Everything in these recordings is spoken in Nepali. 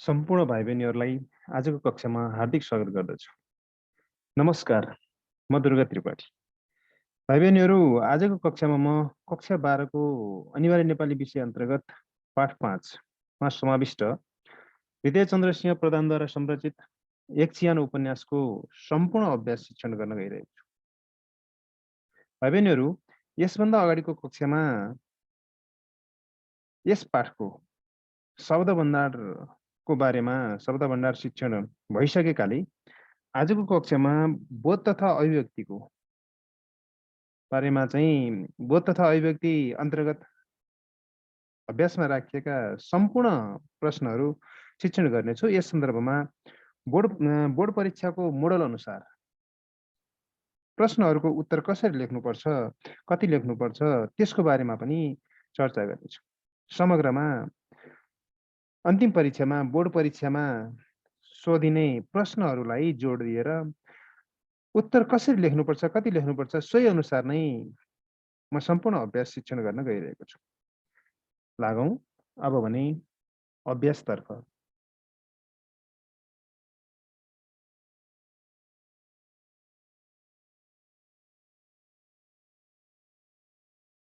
सम्पूर्ण भाइ बहिनीहरूलाई आजको कक्षामा हार्दिक स्वागत गर्दछु। नमस्कार, म दुर्गा त्रिपाठी। भाइ बहिनीहरू, आजको कक्षामा म कक्षा 12 को अनिवार्य नेपाली विषय अन्तर्गत पाठ 5 मा समाविष्ट हृदयचन्द्र सिंह प्रधानद्वारा संरचित एक चिहान उपन्यासको सम्पूर्ण अभ्यास शिक्षण गर्न गइरहेको छु। भाइ बहिनीहरू, यसभन्दा अगाडिको कक्षामा यस पाठको शब्द भण्डारको बारेमा शब्द भण्डार शिक्षण भइसकेकाले आजको कक्षामा बोध तथा अभिव्यक्तिको बारेमा चाहिँ बोध तथा अभिव्यक्ति अन्तर्गत अभ्यासमा राखिएका सम्पूर्ण प्रश्नहरू शिक्षण गर्नेछु। यस सन्दर्भमा बोर्ड परीक्षाको मोडल अनुसार प्रश्नहरूको उत्तर कसरी लेख्नुपर्छ, कति लेख्नुपर्छ, त्यसको बारेमा पनि चर्चा गर्नेछु। समग्रमा अन्तिम परीक्षामा बोर्ड परीक्षामा सोधिने प्रश्नहरूलाई जोड दिएर उत्तर कसरी लेख्नुपर्छ, कति लेख्नुपर्छ, सोही अनुसार नै म सम्पूर्ण अभ्यास शिक्षण गर्न गइरहेको छु। लागौँ अब भने अभ्यासतर्फ।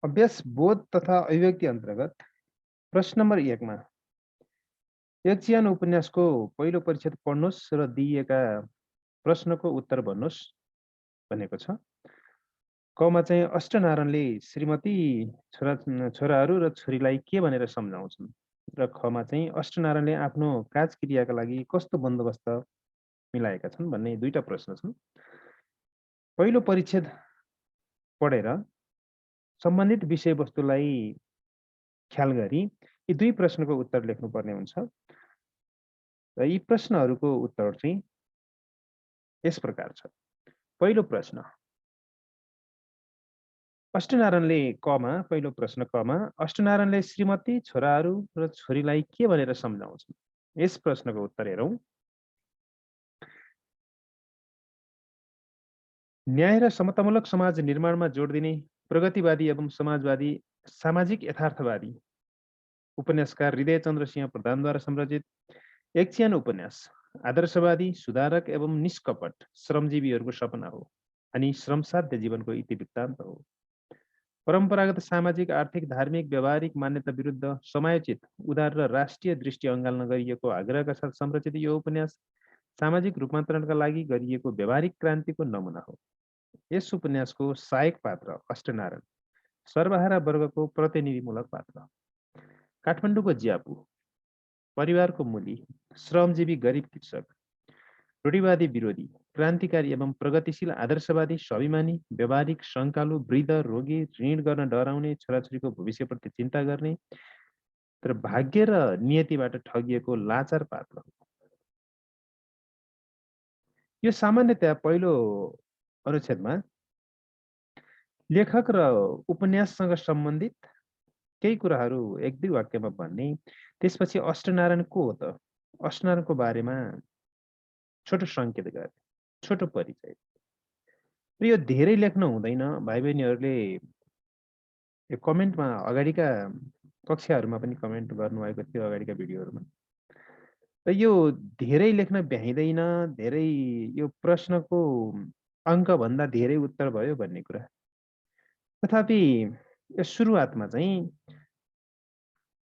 अभ्यास बोध तथा अभिव्यक्ति अन्तर्गत प्रश्न नम्बर 1 मा एक चिहान उपन्यासको पहिलो परिच्छेद पढ्नुहोस् र दिइएका प्रश्नको उत्तर भन्नुहोस् भनेको छ। कमा चाहिँ अष्टनारायणले श्रीमती छोराहरू र छोरीलाई के भनेर सम्झाउँछन् र खमा चाहिँ अष्टनारायणले आफ्नो काज क्रियाका लागि कस्तो बन्दोबस्त मिलाएका छन् भन्ने दुईटा प्रश्न छन्। पहिलो परिच्छेद पढेर सम्बन्धित विषयवस्तुलाई ख्याल गरी यी दुई प्रश्नको उत्तर लेख्नुपर्ने हुन्छ र यी प्रश्नहरूको उत्तर चाहिँ यस प्रकार छ। पहिलो प्रश्न, अष्टनारायणले कमा पहिलो प्रश्न कमा अष्टनारायणले श्रीमती छोराहरू र छोरीलाई के भनेर सम्झाउँछन्। यस प्रश्नको उत्तर हेरौँ। न्याय र समतामूलक समाज निर्माणमा जोड दिने प्रगतिवादी एवं समाजवादी सामाजिक यथार्थवादी उपन्यासकार हृदयचन्द्र सिंह प्रधानद्वारा संरचित एक चिहान उपन्यास आदर्शवादी, सुधारक एवं निष्कपट श्रमजीवीहरूको सपना हो अनि श्रमसाध्य जीवनको इतिवृत्तान्त हो। परम्परागत सामाजिक, आर्थिक, धार्मिक, व्यावहारिक मान्यता विरुद्ध समायोचित, उदार र राष्ट्रिय दृष्टि अँगाल्न गरिएको आग्रहका साथ संरचित यो उपन्यास सामाजिक रूपान्तरणका लागि गरिएको व्यावहारिक क्रान्तिको नमुना हो। यस उपन्यासको सहायक पात्र अष्टनारायण सर्वहारा वर्गको प्रतिनिधिमूलक पात्र। काठमाडौँको ज्यापू, परिवारको मूली, श्रमजीवी गरिब कृषक, रूढिवादी विरोधी, क्रान्तिकारी एवं प्रगतिशील आदर्शवादी, स्वाभिमानी, व्यावहारिक, शङ्कालु, वृद्ध, रोगी, ऋण गर्न डराउने, छोराछोरीको भविष्यप्रति चिन्ता गर्ने तर भाग्य र नियतिबाट ठगिएको लाचार पात्र हो। यो सामान्यतया पहिलो अनुच्छेदमा लेखक र उपन्याससँग सम्बन्धित केही कुराहरू एक दुई वाक्यमा भन्ने, त्यसपछि अष्टनारायण को हो त, अष्टनारायणको बारेमा छोटो सङ्केत गर्ने, छोटो परिचय। र यो धेरै लेख्न हुँदैन। भाइ बहिनीहरूले यो कमेन्टमा अगाडिका कक्षाहरूमा पनि कमेन्ट गर्नुभएको थियो, अगाडिका भिडियोहरूमा। र यो धेरै लेख्न भ्याइँदैन, धेरै यो प्रश्नको अङ्कभन्दा धेरै उत्तर भयो भन्ने कुरा। तथापि यो सुरुवातमा चाहिँ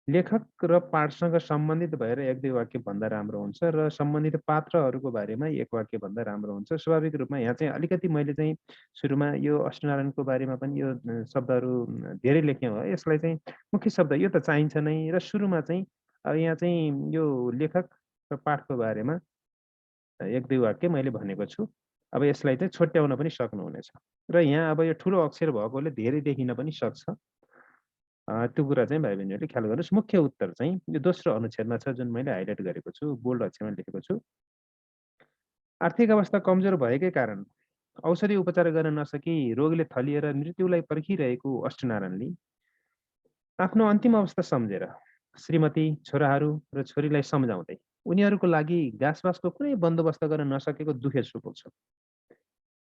लेखक र पाठसँग सम्बन्धित भएर एक दुई वाक्य भन्दा राम्रो हुन्छ र सम्बन्धित पात्रहरूको बारेमा एक वाक्य भन्दा राम्रो हुन्छ। स्वाभाविक रूपमा यहाँ चाहिँ अलिकति मैले चाहिँ सुरुमा यो अष्टनारायणको बारेमा पनि यो शब्दहरू धेरै लेखेँ हो। यसलाई चाहिँ मुख्य शब्द यो त चाहिन्छ नै र सुरुमा चाहिँ अब यहाँ चाहिँ यो लेखक र पाठको बारेमा एक दुई वाक्य मैले भनेको छु। अब यसलाई चाहिँ छुट्याउन पनि सक्नुहुनेछ र यहाँ अब यो ठुलो अक्षर भएकोले धेरै देखिन पनि सक्छ। त्यो कुरा चाहिँ भाइ बहिनीहरूले ख्याल गर्नुहोस्। मुख्य उत्तर चाहिँ यो दोस्रो अनुच्छेदमा छ, जुन मैले हाइलाइट गरेको छु, बोल्ड अक्षरमा लेखेको छु। आर्थिक अवस्था कमजोर भएकै कारण औषधि उपचार गर्न नसकी रोगले थलिएर मृत्युलाई पर्खिरहेको अष्टनारायणले आफ्नो अन्तिम अवस्था सम्झेर श्रीमती, छोराहरू र छोरीलाई सम्झाउँदै उनीहरूको लागि घाँसबासको कुनै बन्दोबस्त गर्न नसकेको दुखे सुखो छ।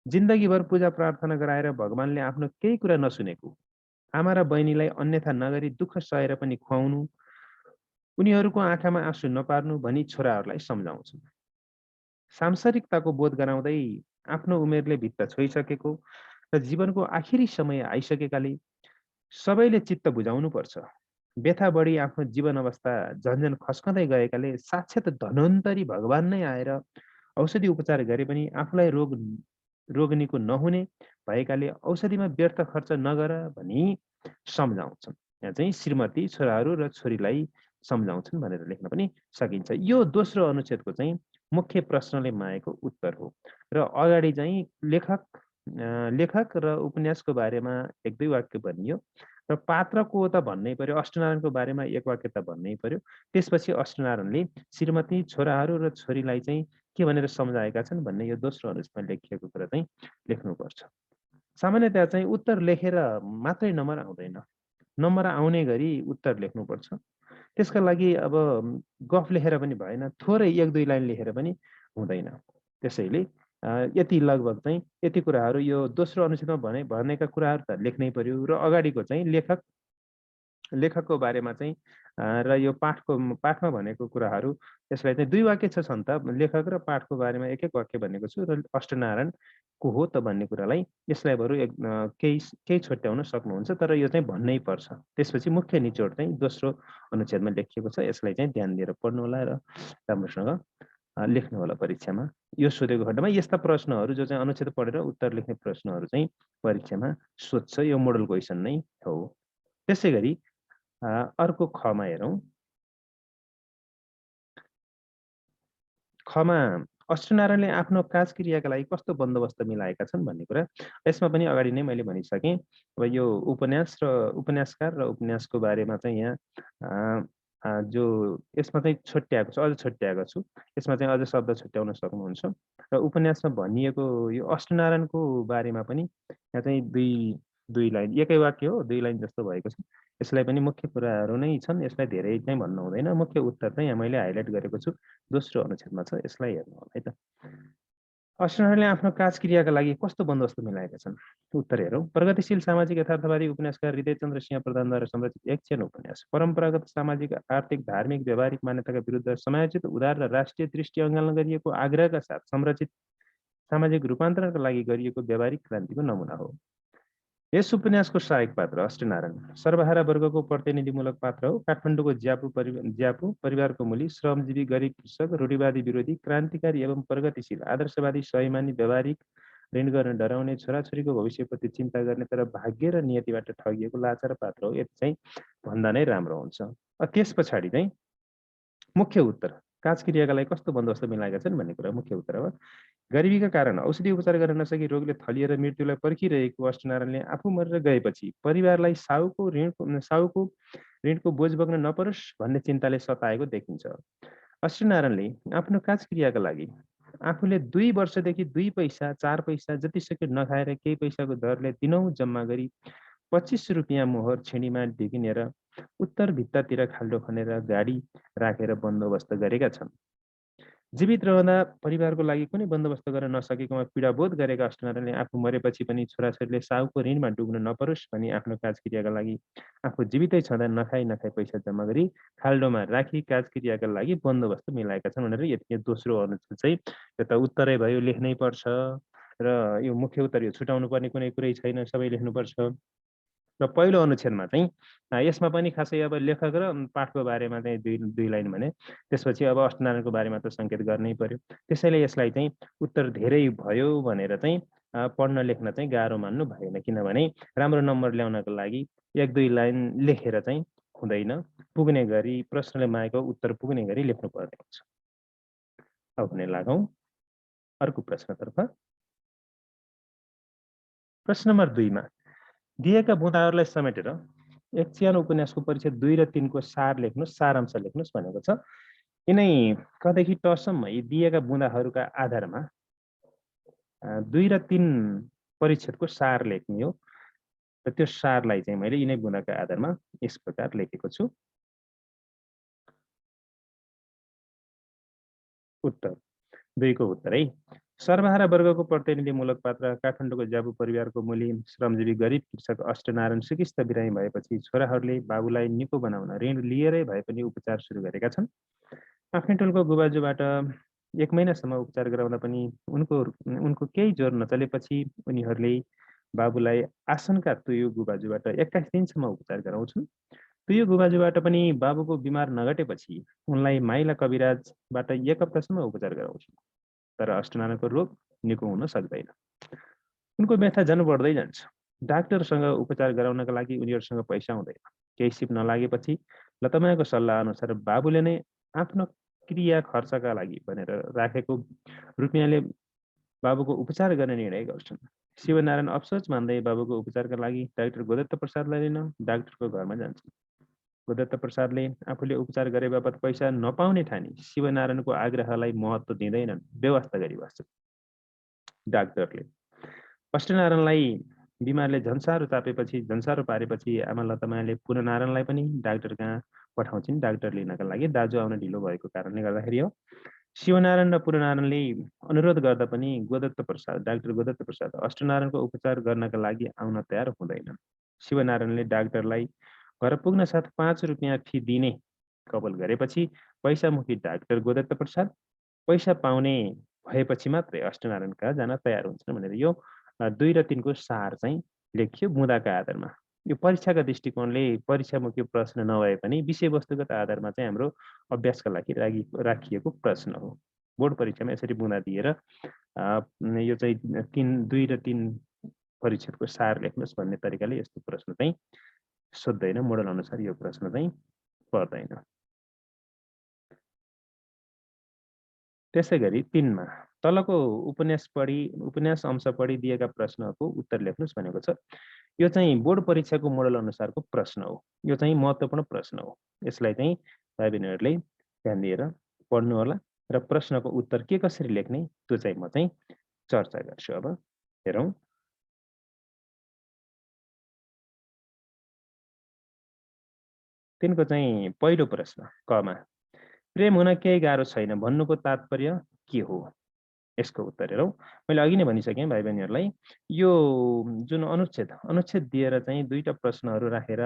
जिन्दगीभर पूजा प्रार्थना गराएर भगवानले आफ्नो केही कुरा नसुनेको, आमा र बहिनीलाई अन्यथा नगरी दुःख सहेर पनि खुवाउनु उनीहरूको आँखामा आँसु नपार्नु भनी छोराहरूलाई सम्झाउँछु। सांसारिकताको बोध गराउँदै आफ्नो उमेरले भित्ता छोइसकेको र जीवनको आखिरी समय आइसकेकाले सबैले चित्त बुझाउनुपर्छ। व्यथा बढी आफ्नो जीवन अवस्था झन्झन खस्कँदै गएकाले साक्षात् धन्वन्तरी भगवान नै आएर औषधि उपचार गरे पनि आफूलाई रोग निको नहुने भएकाले औषधिमा व्यर्थ खर्च नगर भनी सम्झाउँछन्। यहाँ चाहिँ श्रीमती छोराहरू र छोरीलाई सम्झाउँछन् भनेर लेख्न पनि सकिन्छ। यो दोस्रो अनुच्छेदको चाहिँ मुख्य प्रश्नले मागेको उत्तर हो र अगाडि चाहिँ लेखक र उपन्यासको बारेमा एक दुई वाक्य भनियो र पात्रको त भन्नै पर्यो, अष्टनारायणको बारेमा एक वाक्य त भन्नै पर्यो। त्यसपछि अष्टनारायणले श्रीमती छोराहरू र छोरीलाई चाहिँ के भनेर सम्झाएका छन् भन्ने यो दोस्रो अनुच्छेदमा लेखिएको कुरा चाहिँ लेख्नुपर्छ। सामान्यतया चाहिँ उत्तर लेखेर मात्रै नम्बर आउँदैन, नम्बर आउने गरी उत्तर लेख्नुपर्छ। त्यसका लागि अब गफ लेखेर पनि भएन, थोरै एक दुई लाइन लेखेर पनि हुँदैन। त्यसैले यति लगभग चाहिँ यति कुराहरू यो दोस्रो अनुच्छेदमा भनेका कुराहरू त लेख्नै पर्यो र अगाडिको चाहिँ लेखकको बारेमा चाहिँ र यो पाठमा भनेको कुराहरू त्यसलाई चाहिँ दुई वाक्य छन् त, लेखक र पाठको बारेमा एक एक वाक्य भनेको छु र अष्टनारायण को हो त भन्ने कुरालाई यसलाई बरु केही केही छुट्याउन सक्नुहुन्छ, तर यो चाहिँ भन्नै पर्छ। त्यसपछि मुख्य निचोड चाहिँ दोस्रो अनुच्छेदमा लेखिएको छ, यसलाई चाहिँ ध्यान दिएर पढ्नु होला र राम्रोसँग लेख्नु होला परीक्षामा। यो सोधेको खण्डमा यस्ता प्रश्नहरू जो चाहिँ अनुच्छेद पढेर उत्तर लेख्ने प्रश्नहरू चाहिँ परीक्षामा सोध्छ, यो मोडल क्वेसन नै हो। त्यसै गरी अर्को खमा हेरौँ। खमा अष्टनारायणले आफ्नो काजक्रियाका लागि कस्तो बन्दोबस्त मिलाएका छन् भन्ने कुरा यसमा पनि अगाडि नै मैले भनिसकेँ। अब यो उपन्यासकार र उपन्यासको बारेमा चाहिँ यहाँ जो यसमा चाहिँ छुट्याएको छु, अझ छुट्याएको छु। यसमा चाहिँ अझ शब्द छुट्याउन सक्नुहुन्छ र उपन्यासमा भनिएको यो अष्टनारायणको बारेमा पनि यहाँ चाहिँ दुई दुई लाइन, एकै वाक्य हो, दुई लाइन जस्तो भएको छ। यसलाई पनि मुख्य कुराहरू नै छन्, यसलाई धेरै चाहिँ भन्नु हुँदैन। मुख्य उत्तर चाहिँ यहाँ मैले हाइलाइट गरेको छु, दोस्रो अनुच्छेदमा छ, यसलाई हेर्नु होला है त। अष्टनारायणले आफ्नो काजक्रियाका लागि कस्तो बन्दोबस्त मिलाएका छन्? उत्तर हेरौँ। प्रगतिशील सामाजिक यथार्थवादी उपन्यासकार हृदयचन्द्र सिंह प्रधानद्वारा संरचित एक चेन उपन्यास। परम्परागत सामाजिक, आर्थिक, धार्मिक, व्यावहारिक मान्यताका विरुद्ध समायोजित, उदार र राष्ट्रिय दृष्टि अँगाल्न गरिएको आग्रहका साथ संरचित सामाजिक रूपान्तरणका लागि गरिएको व्यावहारिक क्रान्तिको नमुना हो। यस उपन्यासको सहायक पात्र अष्टनारायण सर्वहारा वर्गको प्रतिनिधिमूलक पात्र हो। काठमाडौँको ज्यापु परिवारको मूली, श्रमजीवी, गरिब कृषक, रूढिवादी विरोधी, क्रान्तिकारी एवं प्रगतिशील, आदर्शवादी, स्वाभिमानी, व्यावहारिक, ऋण गर्न डराउने, छोराछोरीको भविष्यप्रति चिन्ता गर्ने तर भाग्य र नियतिबाट ठगिएको लाचार पात्र हो। यति चाहिँ भन्दा नै राम्रो हुन्छ। त्यस पछाडि चाहिँ मुख्य उत्तर काजक्रियाका लागि कस्तो बन्दोबस्त मिलाएका छन् भन्ने कुरा मुख्य उत्तर हो। गरिबीका कारण औषधि उपचार गर्न नसकी रोगले थलिएर मृत्युलाई पर्खिरहेको अष्टनारायणले आफू मरेर गएपछि परिवारलाई साहुको ऋणको बोझ बोक्न नपरोस् भन्ने चिन्ताले सताएको देखिन्छ। अष्टनारायणले आफ्नो काजक्रियाका लागि आफूले 2 वर्षदेखि 2 पैसा 4 पैसा जतिसक्यो नखाएर केही पैसाको दरले दिनौँ जम्मा गरी 25 रुपियाँ मोहर छिँडीमा ढिकिनेर उत्तर भित्तातिर खाल्डो खनेर गाडी राखेर बन्दोबस्त गरेका छन्। जीवित रहँदा परिवारको लागि कुनै बन्दोबस्त गर्न नसकेकोमा पीडाबोध गरेका अष्टनारायणले आफू मरेपछि पनि छोराछोरीले साहुको ऋणमा डुब्न नपरोस् भनी आफ्नो काजक्रियाका लागि आफू जीवितै छँदा नखाई पैसा जम्मा गरी खाल्डोमा राखी काजक्रियाका लागि बन्दोबस्त मिलाएका छन् भनेर यति दोस्रो अनुच्छेद चाहिँ यो त उत्तरै भयो, लेख्नै पर्छ र यो मुख्य उत्तर यो छुटाउनु पर्ने कुनै कुरै छैन, सबै लेख्नुपर्छ। र पहिलो अनुच्छेदमा चाहिँ यसमा पनि खासै अब लेखक र पाठको बारेमा चाहिँ दुई दुई लाइन भने त्यसपछि अब अष्टनारायणको बारेमा त सङ्केत गर्नै पर्यो। त्यसैले यसलाई चाहिँ उत्तर धेरै भयो भनेर चाहिँ पढ्न लेख्न चाहिँ गाह्रो मान्नु भएन, किनभने राम्रो नम्बर ल्याउनको लागि एक दुई लाइन लेखेर चाहिँ हुँदैन, पुग्ने गरी प्रश्नले मागेको उत्तर पुग्ने गरी लेख्नुपर्ने हुन्छ। अब भने लागौँ अर्को प्रश्नतर्फ। प्रश्न नम्बर 2 मा दिएका बुँदाहरूलाई समेटेर एक सानो उपन्यासको परिच्छेद 2 र 3 को सारांश लेख्नुहोस् भनेको छ। यिनै कदेखि टसम्म यी दिएका बुँदाहरूका आधारमा 2 र 3 परिच्छेदको सार लेख्ने हो र त्यो सारलाई चाहिँ मैले यिनै बुँदाका आधारमा यस प्रकार लेखेको छु। उत्तर 2 को उत्तर है। सर्वहारा वर्गको प्रतिनिधिमूलक पात्र काठमाडौँको ज्याबु परिवारको मूली श्रमजीवी गरिब कृषक अष्टनारायण सिकिस्त बिरामी भएपछि छोराहरूले बाबुलाई निको बनाउन ऋण लिएरै भए पनि उपचार सुरु गरेका छन्। आफ्नै टोलको गुबाजुबाट 1 महिनासम्म उपचार गराउँदा पनि उनको उनको केही जोर नचलेपछि उनीहरूले बाबुलाई आसनका तुयु गुबाजुबाट 21 दिनसम्म उपचार गराउँछन्। तुयु गुबाजुबाट पनि बाबुको बिमार नघटेपछि उनलाई माइला कविराजबाट 1 हप्तासम्म उपचार गराउँछन्। तर अष्टनारायणको रोग निको हुन सक्दैन। उनको व्यथा झन् बढ्दै जान्छ। डाक्टरसँग उपचार गराउनका लागि उनीहरूसँग पैसा हुँदैन। केही सिप नलागेपछि लतमायाको सल्लाह अनुसार बाबुले नै आफ्नो क्रिया खर्चका लागि भनेर राखेको रुपियाँले बाबुको उपचार गर्ने निर्णय गर्छन्। शिवनारायण अफसोच मान्दै बाबुको उपचारका लागि डाक्टर गोदत्त प्रसादलाई लिन डाक्टरको घरमा जान्छन्। गोदत्त प्रसादले आफूले उपचार गरे बापत पैसा नपाउने ठानी शिवनारायणको आग्रहलाई महत्त्व दिँदैनन्, व्यवस्था गरिबस्छन्। डाक्टरले अष्टनारायणलाई बिमारले झन्सारो पारेपछि आमा लतमायाले पूर्णनारायणलाई पनि डाक्टर कहाँ पठाउँछिन् डाक्टर लिनका लागि। दाजु आउन ढिलो भएको कारणले गर्दाखेरि हो। शिवनारायण र पूर्णनारायणले अनुरोध गर्दा पनि डाक्टर गोदत्त प्रसाद अष्टनारायणको उपचार गर्नका लागि आउन तयार हुँदैनन्। शिवनारायणले डाक्टरलाई घर पुग्न साथ 5 रुपियाँ फी दिने कबुल गरेपछि पैसामुखी डाक्टर गोदत्त प्रसाद पैसा पाउने भएपछि मात्रै अष्टनारायण कहाँ जान तयार हुन्छन् भनेर यो 2 र 3 को सार चाहिँ लेखियो बुँदाका आधारमा। यो परीक्षाका दृष्टिकोणले परीक्षामुखी प्रश्न नभए पनि विषयवस्तुगत आधारमा चाहिँ हाम्रो अभ्यासका लागि राखिएको प्रश्न हो। बोर्ड परीक्षामा यसरी बुँदा दिएर यो चाहिँ 2 र 3 परिच्छेदको सार लेख्नुहोस् भन्ने तरिकाले यस्तो प्रश्न चाहिँ सोध्दैन। मोडल अनुसार यो प्रश्न चाहिँ पर्दैन। त्यसैगरी 3 मा तलको उपन्यास अंश पढी दिएका प्रश्नहरूको उत्तर लेख्नुहोस् भनेको छ। यो चाहिँ बोर्ड परीक्षाको मोडल अनुसारको प्रश्न हो। यो चाहिँ महत्त्वपूर्ण प्रश्न हो। यसलाई चाहिँ भाइ बहिनीहरूले ध्यान दिएर पढ्नु होला र प्रश्नको उत्तर के कसरी लेख्ने त्यो चाहिँ म चाहिँ चर्चा गर्छु। अब हेरौँ। तिनको चाहिँ पहिलो प्रश्न कमा प्रेम हुन केही गाह्रो छैन भन्नुको तात्पर्य के हो? यसको उत्तर हेरौँ। मैले अघि नै भनिसकेँ भाइ बहिनीहरूलाई यो जुन अनुच्छेद दिएर चाहिँ 2टा प्रश्नहरू राखेर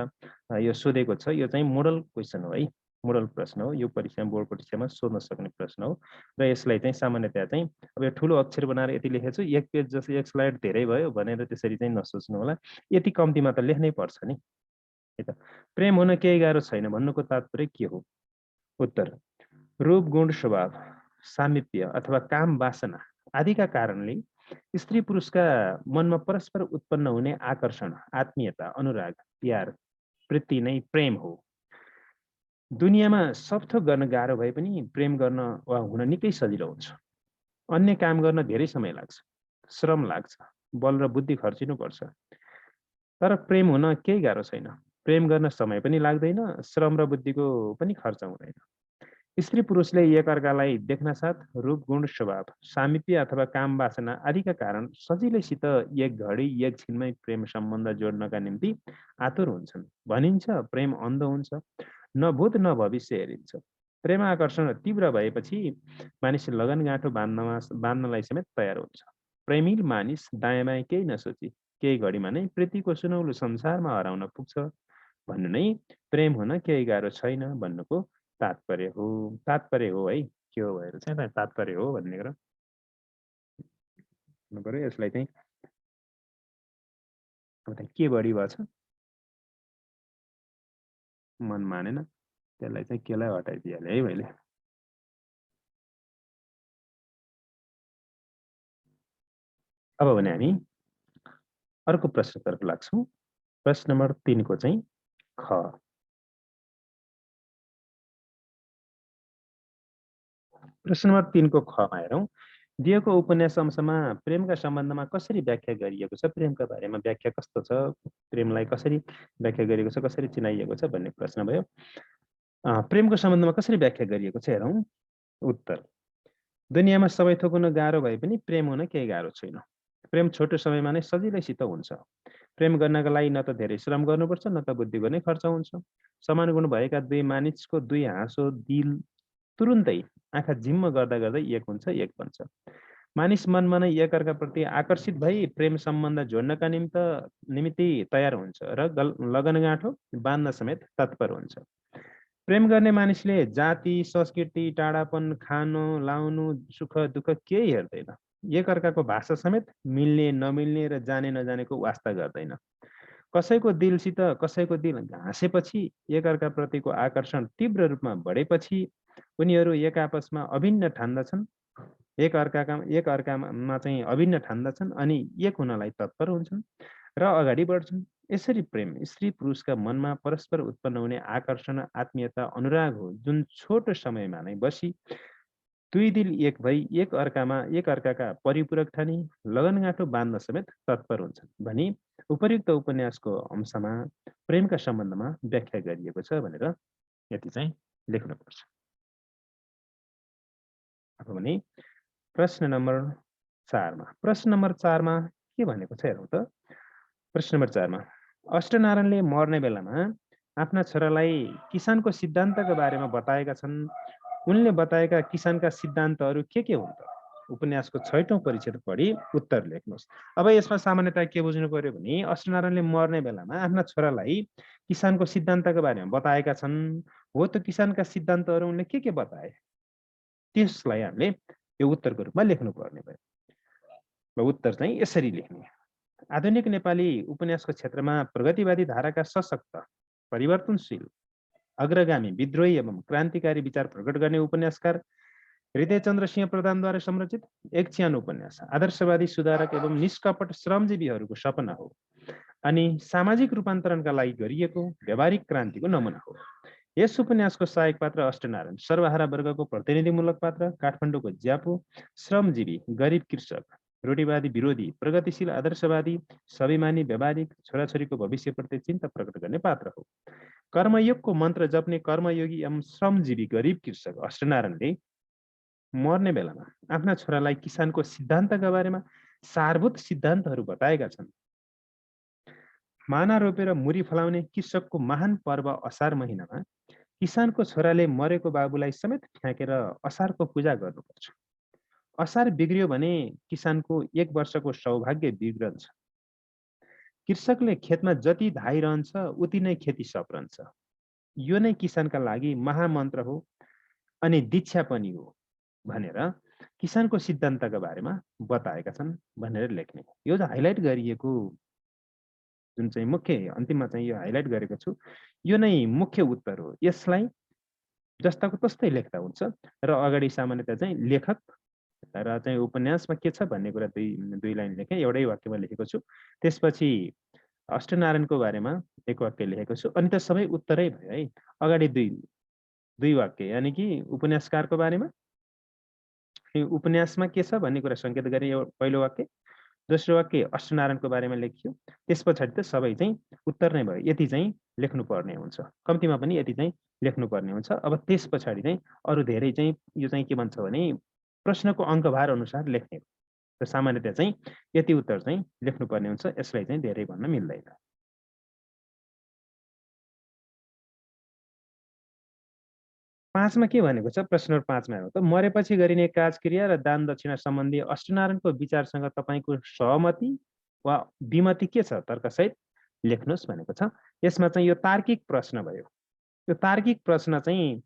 यो सोधेको छ। यो चाहिँ मोडल क्वेसन हो है। मोडल प्रश्न हो। यो बोर्ड परीक्षामा सोध्न सक्ने प्रश्न हो र यसलाई चाहिँ सामान्यतया चाहिँ अब यो ठुलो अक्षर बनाएर यति लेखेको छु 1 पेज जस्तो 1 स्लाइड धेरै भयो भनेर त्यसरी चाहिँ नसोच्नु होला। यति कम्तीमा त लेख्नै पर्छ नि। है त। प्रेम हुन केही गाह्रो छैन भन्नुको तात्पर्य के हो? उत्तर रूप गुण स्वभाव सामिप्य अथवा काम वासना आदिका कारणले स्त्री पुरुषका मनमा परस्पर उत्पन्न हुने आकर्षण आत्मीयता अनुराग प्यार प्रीति नै प्रेम हो। दुनियाँमा सब थोक गर्न गाह्रो भए पनि प्रेम गर्न वा हुन निकै सजिलो हुन्छ। अन्य काम गर्न धेरै समय लाग्छ, श्रम लाग्छ, बल र बुद्धि खर्चिनु पर्छ। तर प्रेम हुन केही गाह्रो छैन। प्रेम गर्न समय पनि लाग्दैन, श्रम र बुद्धिको पनि खर्च हुँदैन। स्त्री पुरुषले एकअर्कालाई देख्नसाथ रूप गुण स्वभाव सामिप्य अथवा काम वासना आदिका कारण सजिलैसित एक घडी एक छिनमै प्रेम सम्बन्ध जोड्नका निम्ति आतुर हुन्छन्। भनिन्छ प्रेम अन्ध हुन्छ, न भूत न भविष्य हेरिन्छ। प्रेम आकर्षण तीव्र भएपछि मानिस लगनगाँठो बाँध्नलाई समेत तयार हुन्छ। प्रेमिल मानिस दायाँ बायाँ केही नसोची केही घडीमा नै प्रीतिको सुनौलो संसारमा हराउन पुग्छ भन्नु नै प्रेम हुन केही गाह्रो छैन भन्नुको तात्पर्य हो है। के हो भएर चाहिँ तात्पर्य हो भन्ने कुरा भन्नु पर्यो। यसलाई चाहिँ अब के बढी भएछ मन मानेन त्यसलाई चाहिँ केलाई हटाइदिइहालेँ है मैले। अब भने हामी अर्को प्रश्नतर्फ लाग्छौँ। प्रश्न नम्बर 3 को चाहिँ ख प्रश्न नम्बर 3 को खमा हेरौँ। दिएको उपन्यास अंशमा प्रेमका सम्बन्धमा कसरी व्याख्या गरिएको छ, प्रेमका बारेमा व्याख्या कस्तो छ, प्रेमलाई कसरी व्याख्या गरिएको छ, कसरी चिनाइएको छ भन्ने प्रश्न भयो। प्रेमको सम्बन्धमा कसरी व्याख्या गरिएको छ हेरौँ। उत्तर दुनियाँमा सबै थोक हुन गाह्रो भए पनि प्रेम हुन केही गाह्रो छैन। प्रेम छोटो समयमा नै सजिलैसित हुन्छ। प्रेम गर्नका लागि न त धेरै श्रम गर्नुपर्छ न त बुद्धिको नै खर्च हुन्छ। समान गुण भएका दुई मानिसको दुई हाँसो दिल तुरुन्तै आँखा झिम्म गर्दा गर्दै एक हुन्छ, एक बन्छ। मानिस मनमा नै एकअर्काप्रति आकर्षित भई प्रेम सम्बन्ध जोड्नका निमित्त तयार हुन्छ र लगनगाँठो बाँध्न समेत तत्पर हुन्छ। प्रेम गर्ने मानिसले जाति संस्कृति टाढापन खानु लाउनु सुख दुःख केही हेर्दैन। एकअर्काको भाषा समेत मिल्ने नमिल्ने र जाने नजानेको वास्ता गर्दैन। कसैको दिलसित कसैको दिल घाँसेपछि एकअर्काप्रतिको आकर्षण तीव्र रूपमा बढेपछि उनीहरू एक आपसमा अभिन्न ठान्दछन् एक अर्कामा चाहिँ अभिन्न ठान्दछन् अनि एक हुनलाई तत्पर हुन्छन् र अगाडि बढ्छन्। यसरी प्रेम स्त्री पुरुषका मनमा परस्पर उत्पन्न हुने आकर्षण आत्मीयता अनुराग हो जुन छोटो समयमा नै बसी दुई दिल एक भई एक अर्काका परिपूरक ठानी लगनगाँठो बाँध्न समेत तत्पर हुन्छन् भनी उपर्युक्त उपन्यासको अंशमा प्रेमका सम्बन्धमा व्याख्या गरिएको छ भनेर यति चाहिँ लेख्नुपर्छ। अब भने प्रश्न नम्बर 4मा के भनेको छ हेरौँ त। प्रश्न नम्बर 4मा अष्टनारायणले मर्ने बेलामा आफ्ना छोरालाई किसानको सिद्धान्तका बारेमा बताएका छन्। उनले बताएका किसानका सिद्धान्तहरू के हुन् त? उपन्यासको 6औं परिच्छेद पढी उत्तर लेख्नुहोस्। अब यसमा सामान्यतया के बुझ्नु पर्यो भने अष्टनारायणले मर्ने बेलामा आफ्ना छोरालाई किसानको सिद्धान्तका बारेमा बताएका छन्। हो त किसानका सिद्धान्तहरू उनले के बताए त्यसलाई हामीले यो उत्तरको रूपमा लेख्नु पर्ने भयो। र उत्तर चाहिँ यसरी लेख्ने। आधुनिक नेपाली उपन्यासको क्षेत्रमा प्रगतिवादी धाराका सशक्त परिवर्तनशील अग्रगामी विद्रोही एवं क्रान्तिकारी विचार प्रकट गर्ने उपन्यासकार हृदयचन्द्र सिंह प्रधानद्वारा संरचित एक च्यानो उपन्यास आदर्शवादी सुधारक एवं निष्कपट श्रमजीवीहरूको सपना हो अनि सामाजिक रूपान्तरणका लागि गरिएको व्यावहारिक क्रान्तिको नमुना हो। यस उपन्यासको सहायक पात्र अष्टनारायण सर्वहारा वर्गको प्रतिनिधिमूलक पात्र, काठमाडौँको ज्यापो, श्रमजीवी, गरिब कृषक, रूढिवादी विरोधी, प्रगतिशील आदर्शवादी, स्वाभिमानी व्यावहारिक, छोराछोरीको भविष्यप्रति चिन्ता प्रकट गर्ने पात्र हो। कर्मयोगको मन्त्र जप्ने कर्मयोगी एवं श्रमजीवी गरिब कृषक अष्टनारायणले मर्ने बेलामा आफ्ना छोरालाई किसानको सिद्धान्तका बारेमा सारभूत सिद्धान्तहरू बताएका छन्। माना रोपेर मुरी फलाउने कृषकको महान पर्व असार महिनामा किसानको छोराले मरेको बाबुलाई समेत फ्याँकेर असारको पूजा गर्नुपर्छ। असार बिग्रियो भने किसानको एक वर्षको सौभाग्य बिग्रन्छ। कृषकले खेतमा जति धाइ रहन्छ उति नै खेती सप्रन्छ। यो नै किसानका लागि महामन्त्र हो अनि दीक्षा पनि हो भनेर किसानको सिद्धान्तका बारेमा बताएका छन् भनेर लेख्ने। यो हाइलाइट गरिएको जुन चाहिँ मुख्य अन्तिममा चाहिँ यो हाइलाइट गरेको छु यो नै मुख्य उत्तर हो। यसलाई जस्ताको तस्तै लेख्दा हुन्छ र अगाडि सामान्यतया चाहिँ लेखक र चाहिँ उपन्यासमा के छ भन्ने कुरा दुई लाइन लेखेँ, एउटै वाक्यमा लेखेको छु। त्यसपछि अष्टनारायणको बारेमा एक वाक्य लेखेको छु अनि त सबै उत्तरै भयो है। अगाडि दुई वाक्य यानि कि उपन्यासकारको बारेमा उपन्यासमा के छ भन्ने कुरा सङ्केत गरे पहिलो वाक्य, दोस्रो वाक्य अष्टनारायणको बारेमा लेखियो। त्यस पछाडि त सबै चाहिँ उत्तर नै भयो। यति चाहिँ लेख्नुपर्ने हुन्छ, कम्तीमा पनि यति चाहिँ लेख्नुपर्ने हुन्छ। अब त्यस पछाडि चाहिँ अरू धेरै चाहिँ यो चाहिँ के भन्छ भने प्रश्नको अङ्कभार अनुसार लेख्ने र सामान्यतया चाहिँ यति उत्तर चाहिँ लेख्नुपर्ने हुन्छ। यसलाई चाहिँ धेरै भन्न मिल्दैन। पाँचमा के भनेको छ? प्रश्न नम्बर 5मा हेरौँ त। मरेपछि गरिने काजक्रिया र दान दक्षिणा सम्बन्धी अष्टनारायणको विचारसँग तपाईँको सहमति वा विमति के छ? तर्कसहित लेख्नुहोस् भनेको छ। यसमा चाहिँ यो तार्किक प्रश्न भयो। यो तार्किक प्रश्न चाहिँ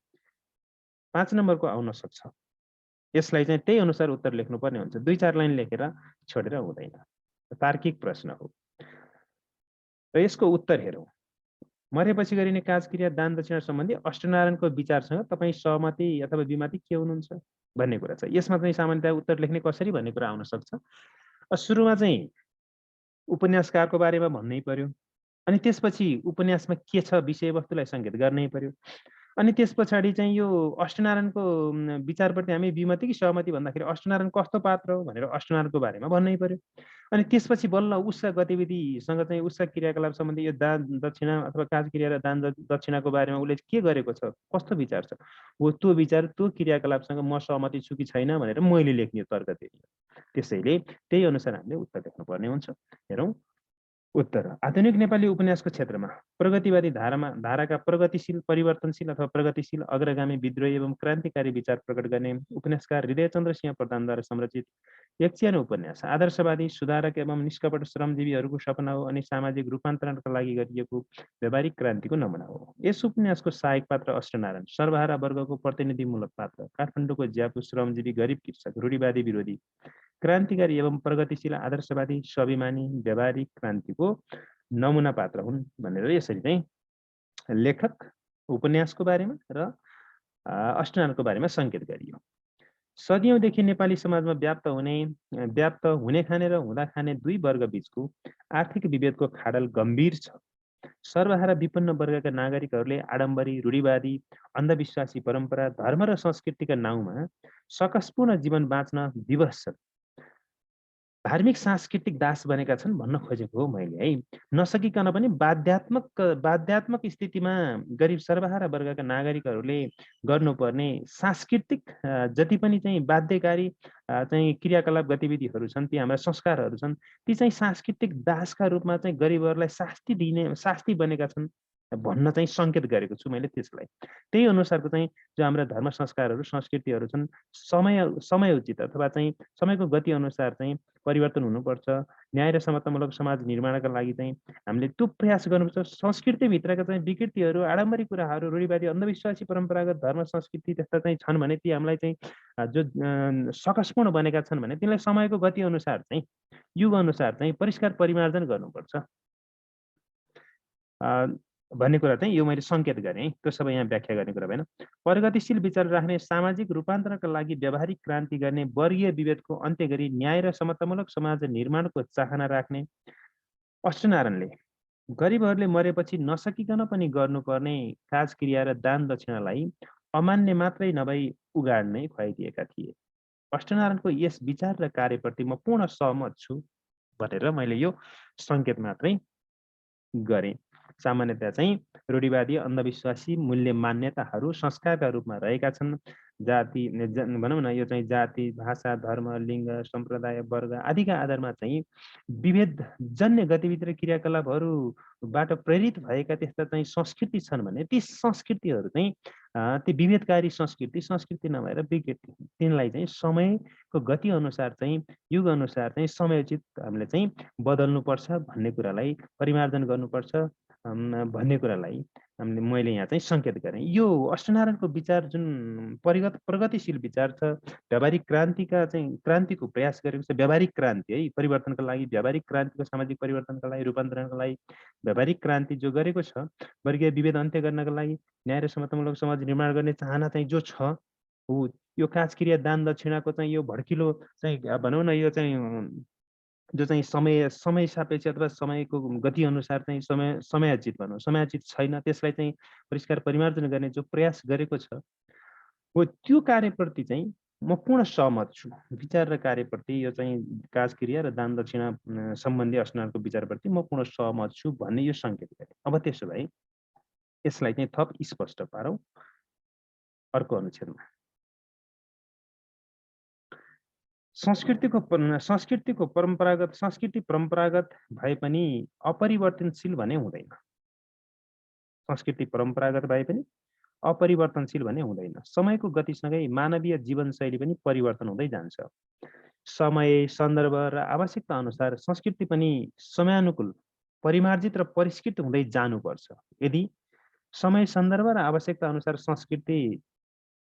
5 नम्बरको आउन सक्छ। यसलाई चाहिँ त्यही अनुसार उत्तर लेख्नुपर्ने हुन्छ। 2-4 लाइन लेखेर छोडेर हुँदैन। तार्किक प्रश्न हो र यसको उत्तर हेरौँ। मरेपछि गरिने काजक्रिया दान दक्षिणा सम्बन्धी अष्टनारायणको विचारसँग तपाईँ सहमति अथवा विमति के हुनुहुन्छ भन्ने कुरा छ। यसमा चाहिँ सामान्यतया उत्तर लेख्ने कसरी भन्ने कुरा आउन सक्छ। सुरुमा चाहिँ उपन्यासकारको बारेमा भन्नै पर्यो अनि त्यसपछि उपन्यासमा के छ विषयवस्तुलाई सङ्केत गर्नै पर्यो अनि त्यस पछाडि चाहिँ यो अष्टनारायणको विचारप्रति हामी विमति कि सहमति भन्दाखेरि अष्टनारायण कस्तो पात्र हो भनेर अष्टनारायणको बारेमा भन्नै पर्यो अनि त्यसपछि बल्ल उसका गतिविधिसँग चाहिँ उसका क्रियाकलाप सम्बन्धी यो दान दक्षिणा अथवा काजक्रिया र दान दक्षिणाको बारेमा उसले के गरेको छ, कस्तो विचार छ, हो त्यो विचार त्यो क्रियाकलापसँग म सहमति छु कि छैन भनेर मैले लेख्ने तर्क दिने। त्यसैले त्यही अनुसार हामीले उत्तर लेख्नुपर्ने हुन्छ। हेरौँ उत्तर: आधुनिक नेपाली उपन्यासको क्षेत्रमा प्रगतिवादी धाराका प्रगतिशील, परिवर्तनशील अथवा प्रगतिशील, अग्रगामी, विद्रोही एवं क्रान्तिकारी विचार प्रकट गर्ने उपन्यासकार हृदयचन्द्र सिंह प्रधानद्वारा संरचित एक सानो उपन्यास आदर्शवादी, सुधारक एवं निष्कपट श्रमजीवीहरूको सपना हो अनि सामाजिक रूपान्तरणका लागि गरिएको व्यावहारिक क्रान्तिको नमुना हो। यस उपन्यासको सहायक पात्र अष्टनारायण सर्वहारा वर्गको प्रतिनिधिमूलक पात्र, काठमाडौँको ज्यापु श्रमजीवी, गरिब कृषक, रूढिवादी विरोधी, क्रान्तिकारी एवं प्रगतिशील, आदर्शवादी, स्वाभिमानी, व्यावहारिक क्रान्तिको नमुना पात्र हुन् भनेर यसरी चाहिँ लेखक, उपन्यासको बारेमा र अष्टनारायणको बारेमा सङ्केत गरियो। सदियौँदेखि नेपाली समाजमा व्याप्त हुने खाने र हुँदा खाने दुई वर्ग बीचको आर्थिक विभेदको खाडल गम्भीर छ। सर्वहारा विपन्न वर्गका नागरिकहरूले आडम्बरी, रूढिवादी, अन्धविश्वासी परम्परा, धर्म र संस्कृतिका नाउँमा सकसपूर्ण जीवन बाँच्न विवश छन्। धार्मिक सांस्कृतिक दास बनेका छन् भन्न खोजेको हो मैले है। नसकिकन पनि बाध्यात्मक स्थितिमा गरिब सर्वहारा वर्गका नागरिकहरूले गर्नुपर्ने सांस्कृतिक जति पनि चाहिँ बाध्यकारी चाहिँ क्रियाकलाप गतिविधिहरू छन्, ती हाम्रा संस्कारहरू छन्, ती चाहिँ सांस्कृतिक दासका रूपमा चाहिँ गरिबहरूलाई शास्ति बनेका छन् भन्न चाहिँ सङ्केत गरेको छु मैले त्यसलाई। त्यही अनुसारको चाहिँ जो हाम्रा धर्म संस्कारहरू, संस्कृतिहरू छन्, समयोचित अथवा चाहिँ समयको गति अनुसार चाहिँ परिवर्तन हुनुपर्छ। न्याय र समतामूलक समाज निर्माणका लागि चाहिँ हामीले त्यो प्रयास गर्नुपर्छ। संस्कृतिभित्रका चाहिँ विकृतिहरू, आडम्बरी कुराहरू, रूढिवादी, अन्धविश्वासी, परम्परागत धर्म संस्कृति त्यस्ता चाहिँ छन् भने ती हामीलाई चाहिँ जो सकसपूर्ण बनेका छन् भने तिनलाई समयको गति अनुसार चाहिँ युग अनुसार चाहिँ परिष्कार परिमार्जन गर्नुपर्छ भन्ने कुरा चाहिँ यो मैले सङ्केत गरेँ है। त्यो सबै यहाँ व्याख्या गर्ने कुरा भएन। प्रगतिशील विचार राख्ने, सामाजिक रूपान्तरणका लागि व्यावहारिक क्रान्ति गर्ने, वर्गीय विभेदको अन्त्य गरी न्याय र समतामूलक समाज निर्माणको चाहना राख्ने अष्टनारायणले गरिबहरूले मरेपछि नसकिकन पनि गर्नुपर्ने काजक्रिया र दान दक्षिणालाई अमान्य मात्रै नभई उगाड्नै खुवाइदिएका थिए। अष्टनारायणको यस विचार र कार्यप्रति म पूर्ण सहमत छु भनेर मैले यो सङ्केत मात्रै गरेँ। सामान्यतया चाहिँ रूढिवादी, अन्धविश्वासी मूल्य मान्यताहरू संस्कारका रूपमा रहेका छन्। भनौँ न यो चाहिँ जाति, भाषा, धर्म, लिङ्ग, सम्प्रदाय, वर्ग आदिका आधारमा चाहिँ विभेदजन्य गतिविधि र क्रियाकलापहरूबाट प्रेरित भएका त्यस्ता चाहिँ संस्कृति छन् भने ती संस्कृतिहरू चाहिँ ती विभेदकारी संस्कृति नभएर विकृति तिनलाई चाहिँ समयको गति अनुसार चाहिँ युग अनुसार चाहिँ समयोचित हामीले चाहिँ बदल्नुपर्छ भन्ने कुरालाई परिमार्जन गर्नुपर्छ भन्ने कुरालाई मैले यहाँ चाहिँ सङ्केत गरेँ। यो अष्टनारायणको विचार जुन प्रगतिशील विचार छ, व्यावहारिक क्रान्तिको प्रयास गरेको छ, व्यावहारिक क्रान्ति है, परिवर्तनका लागि, व्यावहारिक क्रान्तिको सामाजिक परिवर्तनका लागि, रूपान्तरणका लागि व्यावहारिक क्रान्ति जो गरेको छ, वर्गीय विभेद अन्त्य गर्नका लागि, न्याय र समतामूलक समाज निर्माण गर्ने चाहना चाहिँ जो छ, हो यो काजक्रिया, दान दक्षिणाको चाहिँ यो भड्किलो चाहिँ भनौँ न यो चाहिँ जो चाहिँ समय सापेक्ष अथवा समयको गति अनुसार चाहिँ समयोचित भनौँ, समयोचित छैन, त्यसलाई चाहिँ परिष्कार परिमार्जन गर्ने जो प्रयास गरेको छ, हो त्यो कार्यप्रति चाहिँ म पूर्ण सहमत छु। विचार र कार्यप्रति यो चाहिँ काजक्रिया र दान दक्षिणा सम्बन्धी अष्टनारायणको विचारप्रति म पूर्ण सहमत छु भन्ने यो सङ्केत गरेँ। अब त्यसो भए यसलाई चाहिँ थप स्पष्ट पारौँ अर्को अनुच्छेदमा। संस्कृति परम्परागत भए पनि अपरिवर्तनशील भने हुँदैन। संस्कृति परम्परागत भए पनि अपरिवर्तनशील भने हुँदैन। समयको गतिसँगै मानवीय जीवनशैली पनि परिवर्तन हुँदै जान्छ। समय, सन्दर्भ र आवश्यकता अनुसार संस्कृति पनि समयानुकूल, परिमार्जित र परिष्कृत हुँदै जानुपर्छ। यदि समय, सन्दर्भ र आवश्यकता अनुसार संस्कृति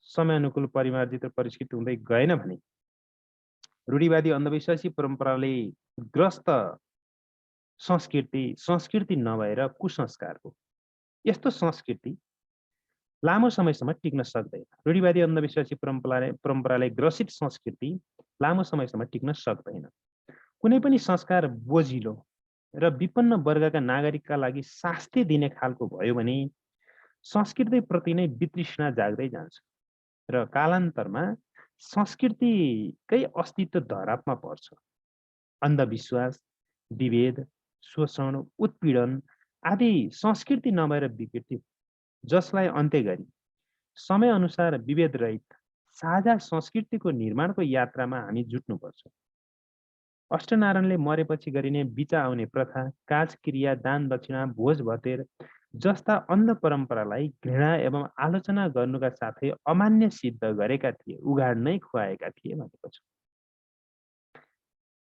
समयानुकूल, परिमार्जित र परिष्कृत हुँदै गएन भने रूढिवादी, अन्धविश्वासी परम्पराले ग्रस्त संस्कृति नभएर कुसंस्कार हो। यस्तो संस्कृति लामो समयसम्म टिक्न सक्दैन। रूढिवादी, अन्धविश्वासी परम्पराले ग्रसित संस्कृति लामो समयसम्म टिक्न सक्दैन। कुनै पनि संस्कार बोझिलो र विपन्न वर्गका नागरिकका लागि शास्ति दिने खालको भयो भने संस्कृतिप्रति नै वितृष्णा जाग्दै जान्छ र कालान्तरमा संस्कृतिकै अस्तित्व धरापमा पर्छ। अन्धविश्वास, विभेद, शोषण, उत्पीडन आदि संस्कृति नभएर विकृति जसलाई अन्त्य गरी समय अनुसार विभेद रहित साझा संस्कृतिको निर्माणको यात्रामा हामी जुट्नुपर्छ। अष्टनारायणले मरेपछि गरिने बिचा आउने प्रथा, काज क्रिया, दान दक्षिणा, भोज भतेर जस्ता अन्ध परम्परालाई घृणा एवं आलोचना गर्नुका साथै अमान्य सिद्ध गरेका थिए, उघाड नै खुवाएका थिए भनेको छ।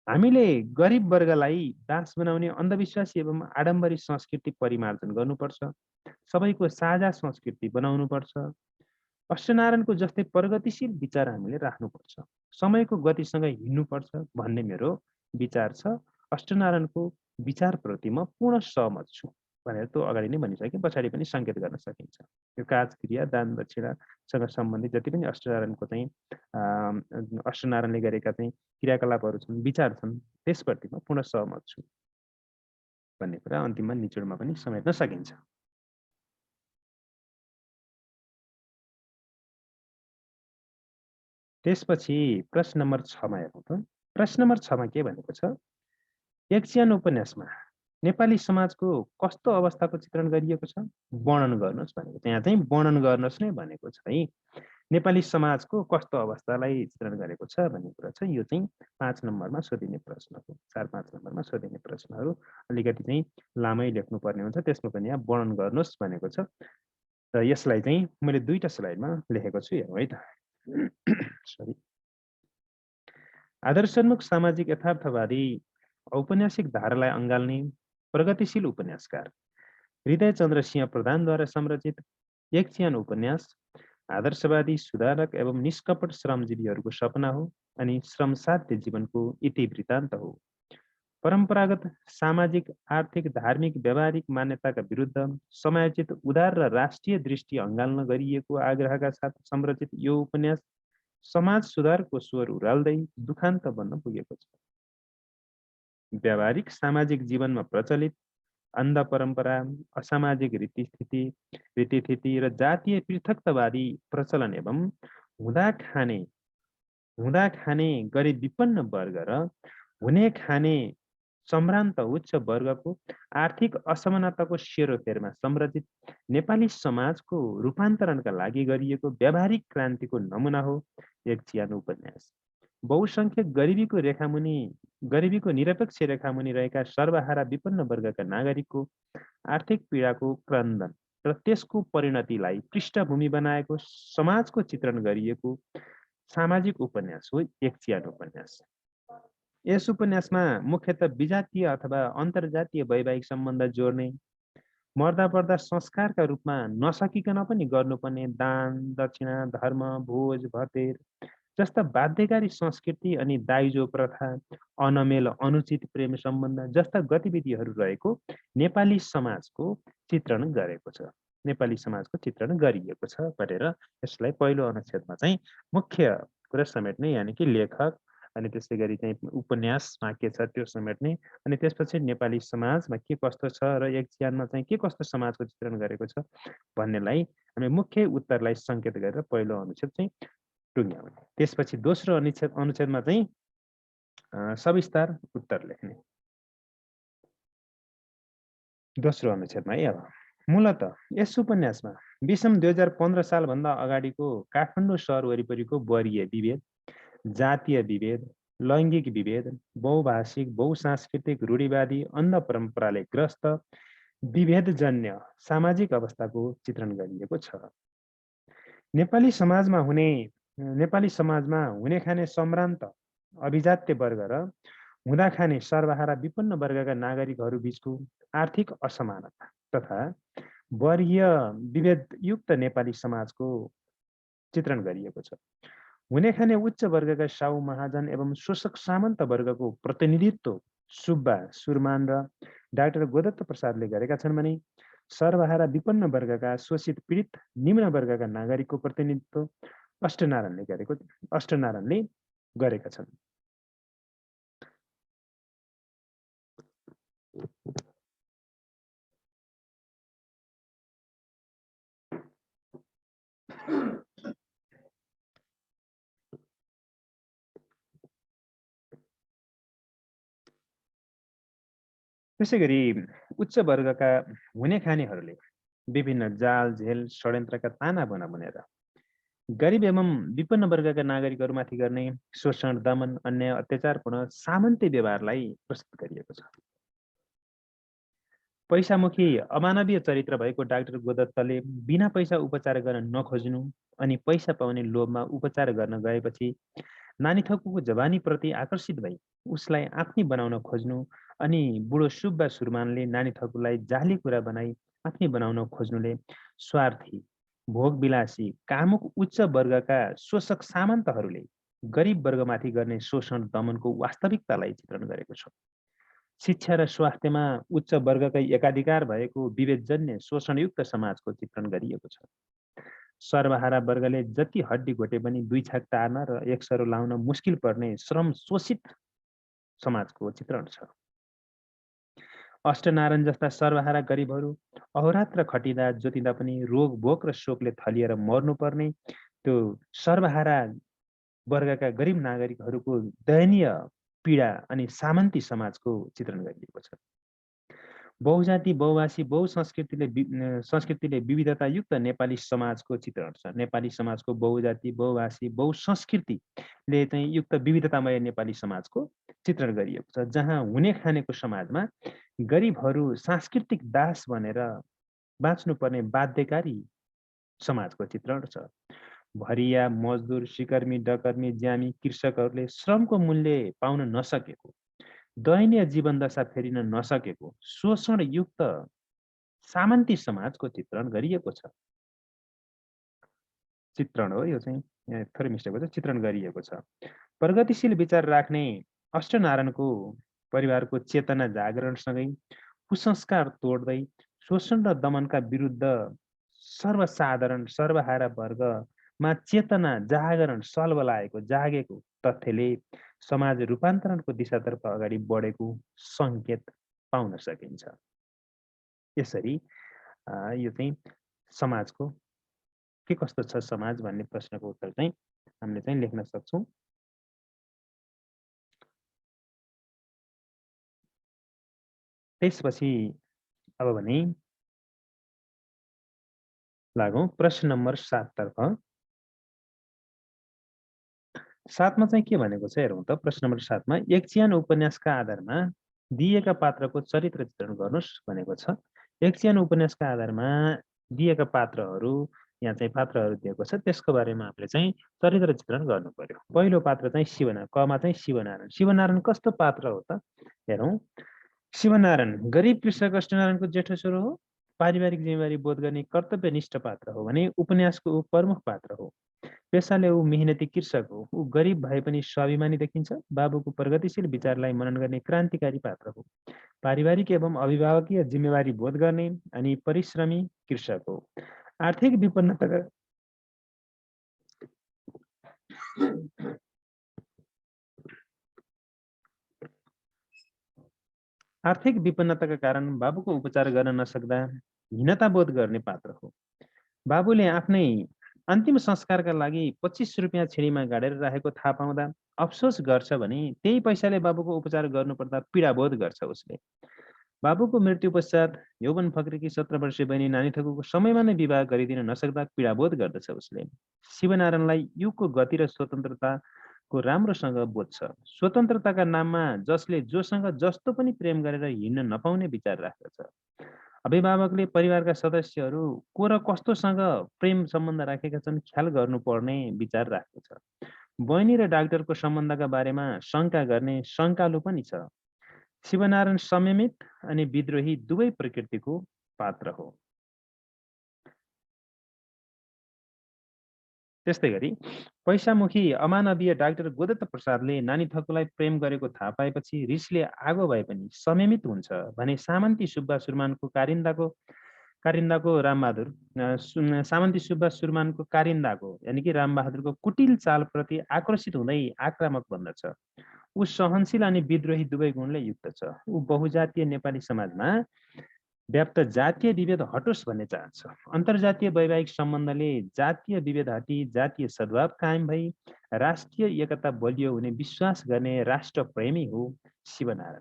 हामीले गरिब वर्गलाई दास बनाउने अन्धविश्वासी एवं आडम्बरी संस्कृति परिमार्जन गर्नुपर्छ। सबैको साझा संस्कृति बनाउनुपर्छ। अष्टनारायणको जस्तै प्रगतिशील विचार हामीले राख्नुपर्छ। समयको गतिसँग हिँड्नुपर्छ भन्ने मेरो विचार छ। अष्टनारायणको विचारप्रति म पूर्ण सहमत छु भनेर त अगाडि नै भनिसकेँ, पछाडि पनि सङ्केत गर्न सकिन्छ। यो काज क्रिया दान दक्षिणासँग सम्बन्धित जति पनि अष्टनारायणको चाहिँ अष्टनारायणले गरेका चाहिँ क्रियाकलापहरू छन्, विचार छन्, त्यसप्रति म पूर्ण सहमत छु भन्ने कुरा अन्तिममा निचोडमा पनि समेट्न सकिन्छ। त्यसपछि प्रश्न नम्बर 6 मा हेरौँ त। प्रश्न नम्बर 6 मा के भनेको छ? यक्षयान उपन्यासमा नेपाली समाजको कस्तो अवस्थाको चित्रण गरिएको छ? वर्णन गर्नुहोस् भनेको छ। यहाँ चाहिँ वर्णन गर्नुहोस् नै भनेको छ है। नेपाली समाजको कस्तो अवस्थालाई चित्रण गरेको छ भन्ने कुरा छ। यो चाहिँ 5 नम्बरमा सोधिने प्रश्न हो। 4-5 नम्बरमा सोधिने प्रश्नहरू अलिकति चाहिँ लामै लेख्नुपर्ने हुन्छ। त्यसमा पनि यहाँ वर्णन गर्नुहोस् भनेको छ। र यसलाई चाहिँ मैले 2टा स्लाइडमा लेखेको छु, हेरौँ है त। सरी। आदर्शोन्मुख सामाजिक यथार्थवादी औपन्यासिक धारालाई अँगाल्ने प्रगतिशील उपन्यासकार हृदयचन्द्र सिंह प्रधानद्वारा संरचित यक्षयान उपन्यास आदर्शवादी, सुधारक एवं निष्कपट श्रमजीवीहरूको सपना हो अनि श्रमसाध्य जीवनको इतिवृत्तान्त हो। परम्परागत सामाजिक, आर्थिक, धार्मिक, व्यावहारिक मान्यताका विरुद्ध समायोजित उदार र राष्ट्रिय दृष्टि अँगाल्न गरिएको आग्रहका साथ संरचित यो उपन्यास समाज सुधारको स्वर उराल्दै दुखान्त बन्न पुगेको छ। व्यावहारिक सामाजिक जीवनमा प्रचलित अन्ध परम्परा, असामाजिक रीतिथिति र जातीय पृथकतावादी प्रचलन एवं हुँदा खाने गरिब विपन्न वर्ग र हुने खाने सम्भ्रान्त उच्च वर्गको आर्थिक असमानताको सेरोफेरमा संरचित नेपाली समाजको रूपान्तरणका लागि गरिएको व्यावहारिक क्रान्तिको नमुना हो यक्षयान उपन्यास। बहुसङ्ख्यक गरिबीको निरपेक्ष रेखामुनि रहेका सर्वहारा विपन्न वर्गका नागरिकको आर्थिक पीडाको क्रन्दन र त्यसको परिणतिलाई पृष्ठभूमि बनाएको समाजको चित्रण गरिएको सामाजिक उपन्यास हो यक्षयान उपन्यास। यस उपन्यासमा मुख्यतः विजातीय अथवा अन्तर्जातीय वैवाहिक सम्बन्ध जोड्ने, मर्दा पर्दा संस्कारका रूपमा नसकिकन पनि गर्नुपर्ने दान दक्षिणा, धर्म, भोज भतेर जस्ता बाध्यकारी संस्कृति अनि दाइजो प्रथा, अनमेल अनुचित प्रेम सम्बन्ध जस्ता गतिविधिहरू रहेको नेपाली समाजको चित्रण गरेको छ, नेपाली समाजको चित्रण गरिएको छ भनेर यसलाई पहिलो अनुच्छेदमा चाहिँ मुख्य कुरा समेट्ने, यानि कि लेखक अनि त्यसै गरी चाहिँ उपन्यासमा के छ त्यो समेट्ने, अनि त्यसपछि नेपाली समाजमा के कस्तो छ र यक्षयानमा चाहिँ के कस्तो समाजको चित्रण गरेको छ भन्नेलाई हामी मुख्य उत्तरलाई सङ्केत गरेर पहिलो अनुच्छेद चाहिँ टुङ्ग्याउने। त्यसपछि दोस्रो अनुच्छेदमा चाहिँ सविस्तार उत्तर लेख्ने। दोस्रो अनुच्छेदमा है। अब मूलत यस उपन्यासमा विषम 2015 सालभन्दा अगाडिको काठमाडौँ सहर वरिपरिको वर्गीय विभेद, जातीय विभेद, लैङ्गिक विभेद, बहुभाषिक बहुसांस्कृतिक रूढिवादी अन्ध परम्पराले ग्रस्त विभेदजन्य सामाजिक अवस्थाको चित्रण गरिएको छ। नेपाली समाजमा हुने खाने सम्भ्रान्त अभिजात्य वर्ग र हुँदा खाने सर्वहारा विपन्न वर्गका नागरिकहरू बीचको आर्थिक असमानता तथा वर्गीय विभेदयुक्त नेपाली समाजको चित्रण गरिएको छ। हुने खाने उच्च वर्गका साहु महाजन एवं शोषक सामन्त वर्गको प्रतिनिधित्व सुब्बा सुरमान र डाक्टर गोदत्त प्रसादले गरेका छन् भने सर्वहारा विपन्न वर्गका शोषित पीडित निम्न वर्गका नागरिकको प्रतिनिधित्व अष्टनारायणले गरेका छन्। त्यसै गरी उच्च वर्गका हुने खानेहरूले विभिन्न जाल झेल षड्यन्त्रका ताना बना बुनेर गरिब एवं विपन्न वर्गका नागरिकहरूमाथि गर्ने शोषण, दमन, अन्याय, अत्याचारपूर्ण सामन्ती व्यवहारलाई प्रस्तुत गरिएको छ। पैसामुखी अमानवीय चरित्र भएको डाक्टर गोदत्तले बिना पैसा उपचार गर्न नखोज्नु अनि पैसा पाउने लोभमा उपचार गर्न गएपछि नानी थकुको जवानीप्रति आकर्षित भई उसलाई आफ्नी बनाउन खोज्नु अनि बुढो सुब्बा सुरमानले नानी थकुलाई जाली कुरा बनाई आफ्नी बनाउन खोज्नुले स्वार्थी, भोगविलासी, कामुक उच्च वर्गका शोषक सामन्तहरूले गरिब वर्गमाथि गर्ने शोषण दमनको वास्तविकतालाई चित्रण गरेको छ। शिक्षा र स्वास्थ्यमा उच्च वर्गकै एकाधिकार भएको विवेकजन्य शोषणयुक्त समाजको चित्रण गरिएको छ। सर्वहारा वर्गले जति हड्डी घोटे पनि दुई छाक टार्न र एक सरो लाउन मुस्किल पर्ने श्रम शोषित समाजको चित्रण छ। अष्टनारायण जस्ता सर्वहारा गरिबहरू अहोरात्र खटिँदा जोतिँदा पनि रोग भोक र शोकले थलिएर मर्नुपर्ने त्यो सर्वहारा वर्गका गरिब नागरिकहरूको दयनीय पीडा अनि सामन्ती समाजको चित्रण गरिएको छ। बहुजाति, बहुभाषी, संस्कृतिले विविधतायुक्त नेपाली समाजको चित्रण छ। नेपाली समाजको बहुजाति, बहुभाषी, बहुसंस्कृतिले चाहिँ युक्त विविधतामय नेपाली समाजको चित्रण गरिएको छ, जहाँ हुने खानेको समाजमा गरिबहरू सांस्कृतिक दास बनेर बाँच्नुपर्ने बाध्यकारी समाजको चित्रण छ। भरिया, मजदुर, सिकर्मी, डकर्मी, ज्यामी, कृषकहरूले श्रमको मूल्य पाउन नसकेको, दयनीय जीवन दशा फेरिन नसकेको शोषणयुक्त सामन्ती समाजको चित्रण गरिएको छ। चित्रण हो यो चाहिँ, थोरै मिस्टेक छ, चित्रण गरिएको छ। प्रगतिशील विचार राख्ने अष्टनारायणको परिवारको चेतना जागरणसँगै कुसंस्कार तोड्दै शोषण र दमनका विरुद्ध सर्वसाधारण सर्वहारा वर्गमा चेतना जागरण सल्बलाएको जागेको तथ्यले समाज रूपान्तरणको दिशातर्फ अगाडि बढेको सङ्केत पाउन सकिन्छ। यसरी यो चाहिँ समाजको के कस्तो छ समाज भन्ने प्रश्नको उत्तर चाहिँ हामीले चाहिँ लेख्न सक्छौँ। त्यसपछि अब भने लागौँ प्रश्न नम्बर 7 तर्फ। 7 मा चाहिँ के भनेको छ हेरौँ त। प्रश्न नम्बर 7 मा एकचियान उपन्यासका आधारमा दिएका पात्रको चरित्र चित्रण गर्नुहोस् भनेको छ। एकचियान उपन्यासका आधारमा दिएका पात्रहरू, यहाँ चाहिँ पात्रहरू दिएको छ, त्यसको बारेमा हामीले चाहिँ चरित्र चित्रण गर्नु पर्यो। पहिलो पात्र चाहिँ शिवनारायण, कमा चाहिँ शिवनारायण। शिवनारायण कस्तो पात्र हो त हेरौँ। शिवनारायण गरिब कृषक अष्टनारायणको जेठो छोरो हो। पारिवारिक जिम्मेवारी बोध गर्ने कर्तव्यनिष्ठ पात्र हो भने उपन्यासको ऊ प्रमुख पात्र हो। पेसाले ऊ मेहनती कृषक हो। ऊ गरिब भए पनि स्वाभिमानी देखिन्छ। बाबुको प्रगतिशील विचारलाई मनन गर्ने क्रान्तिकारी पात्र हो। पारिवारिक एवं अभिभावकीय जिम्मेवारी बोध गर्ने अनि परिश्रमी कृषक हो। आर्थिक विपन्नताका आर्थिक विपन्नताका कारण बाबुको उपचार गर्न नसक्दा हीनता बोध गर्ने पात्र हो। बाबुले आफ्नै अन्तिम संस्कारका लागि 25 रुपियाँ छिडीमा गाडेर राखेको थाहा पाउँदा अफसोस गर्छ भने त्यही पैसाले बाबुको उपचार गर्नुपर्दा पीडाबोध गर्छ उसले। बाबुको मृत्यु पश्चात यौवन फक्रेकी 17 वर्षीय बहिनी नानी थकुको समयमा नै विवाह गरिदिन नसक्दा पीडाबोध गर्दछ उसले। शिवनारायणलाई युगको गति र स्वतन्त्रताको राम्रोसँग बोध छ। स्वतन्त्रताका नाममा जसले जोसँग जस्तो पनि प्रेम गरेर हिँड्न नपाउने विचार राख्दछ। अभिभावकले परिवारका सदस्यहरू को र कस्तोसँग प्रेम सम्बन्ध राखेका छन् ख्याल गर्नुपर्ने विचार राख्दछ। बहिनी र डाक्टरको सम्बन्धका बारेमा शङ्का गर्ने शङ्कालु पनि छ। शिवनारायण संयमित अनि विद्रोही दुवै प्रकृतिको पात्र हो। त्यस्तै गरी पैसामुखी अमानवीय डाक्टर गोदत्त प्रसादले नानी थकुलाई प्रेम गरेको थाहा पाएपछि रिसले आगो भए पनि संयमित हुन्छ भने सामन्ती सुब्बा सुरमानको सामन्ती सुब्बा सुरमानको कारिन्दाको यानि कि रामबहादुरको कुटिल चालप्रति आकर्षित हुँदै आक्रामक बन्दछ। ऊ सहनशील अनि विद्रोही दुवै गुणले युक्त छ। ऊ बहुजातीय नेपाली समाजमा व्याप्त जातीय विभेद हटोस् भन्ने चाहन्छ। अन्तर्जातीय वैवाहिक सम्बन्धले जातीय विभेद हटी जातीय सद्भाव कायम भई राष्ट्रिय एकता बलियो हुने विश्वास गर्ने राष्ट्रप्रेमी हो शिवनारायण।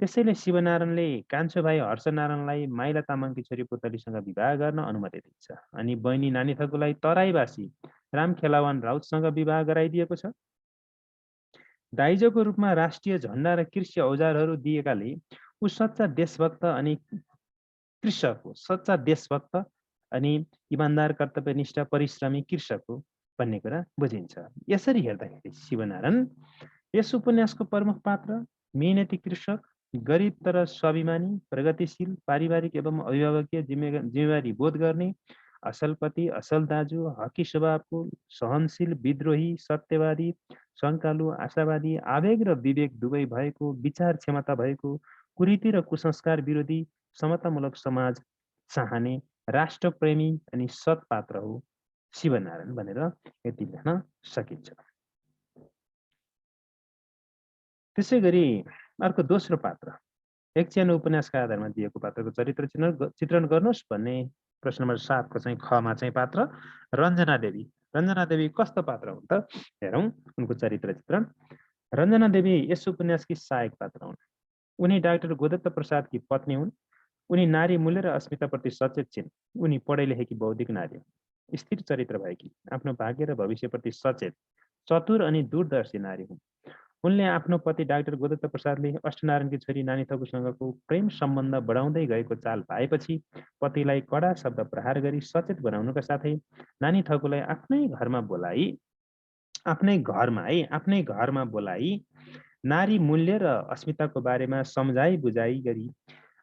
त्यसैले शिवनारायणले कान्छो भाइ हर्षनारायणलाई माइला तामाङकी छोरी पुतलीसँग विवाह गर्न अनुमति दिन्छ अनि बहिनी नानी थकुलाई तराईवासी रामखेलावन राउतसँग विवाह गराइदिएको छ। दाइजोको रूपमा राष्ट्रिय झण्डा र कृषि औजारहरू दिएकाले ऊ सच्चा देशभक्त अनि कृषक हो। सच्चा देशभक्त अनि इमान्दार, कर्तव्यनिष्ठ, परिश्रमी कृषक हो भन्ने कुरा बुझिन्छ। यसरी हेर्दाखेरि शिवनारायण यस उपन्यासको प्रमुख पात्र मेहनती कृषक, गरिब तर स्वाभिमानी, प्रगतिशील, पारिवारिक एवं अभिभावकीय जिम्मेवारी बोध गर्ने, असल पति, असल दाजु, हकी स्वभावको, सहनशील, विद्रोही, सत्यवादी, शङ्कालु, आशावादी, आवेग र विवेक दुवै भएको, विचार क्षमता भएको, कुरीति र कुसंस्कार विरोधी, समतामूलक समाज चाहने, राष्ट्रप्रेमी अनि सत् पात्र हो शिवनारायण भनेर यति लेख्न सकिन्छ। त्यसै गरी अर्को दोस्रो पात्र, एक सानो उपन्यासका आधारमा दिएको पात्रको चरित्र चित्रण गर्नुहोस् भन्ने प्रश्न नम्बर 7 को चाहिँ खमा चाहिँ पात्र रञ्जना देवी। रञ्जना देवी कस्तो पात्र हुन् त हेरौँ उनको चरित्र चित्रण। रञ्जना देवी यस उपन्यासकी सहायक पात्र हुन्। उनी डाक्टर गोदत्त प्रसादकी पत्नी हुन्। उनी नारी मूल्य र अस्मिताप्रति सचेत छिन्। उनी पढे लेखेकी बौद्धिक नारी हुन्। स्थिर चरित्र भएकी, आफ्नो भाग्य र भविष्यप्रति सचेत, चतुर अनि दूरदर्शी नारी हुन्। उनले आफ्नो पति डाक्टर गोदत्त प्रसादले अष्टनारायणकी छोरी नानी थकुसँगको प्रेम सम्बन्ध बढाउँदै गएको चाल पाएपछि पतिलाई कडा शब्द प्रहार गरी सचेत बनाउनुका साथै नानी थकुलाई आफ्नै घरमा बोलाई नारी मूल्य र अस्मिताको बारेमा सम्झाइ बुझाइ गरी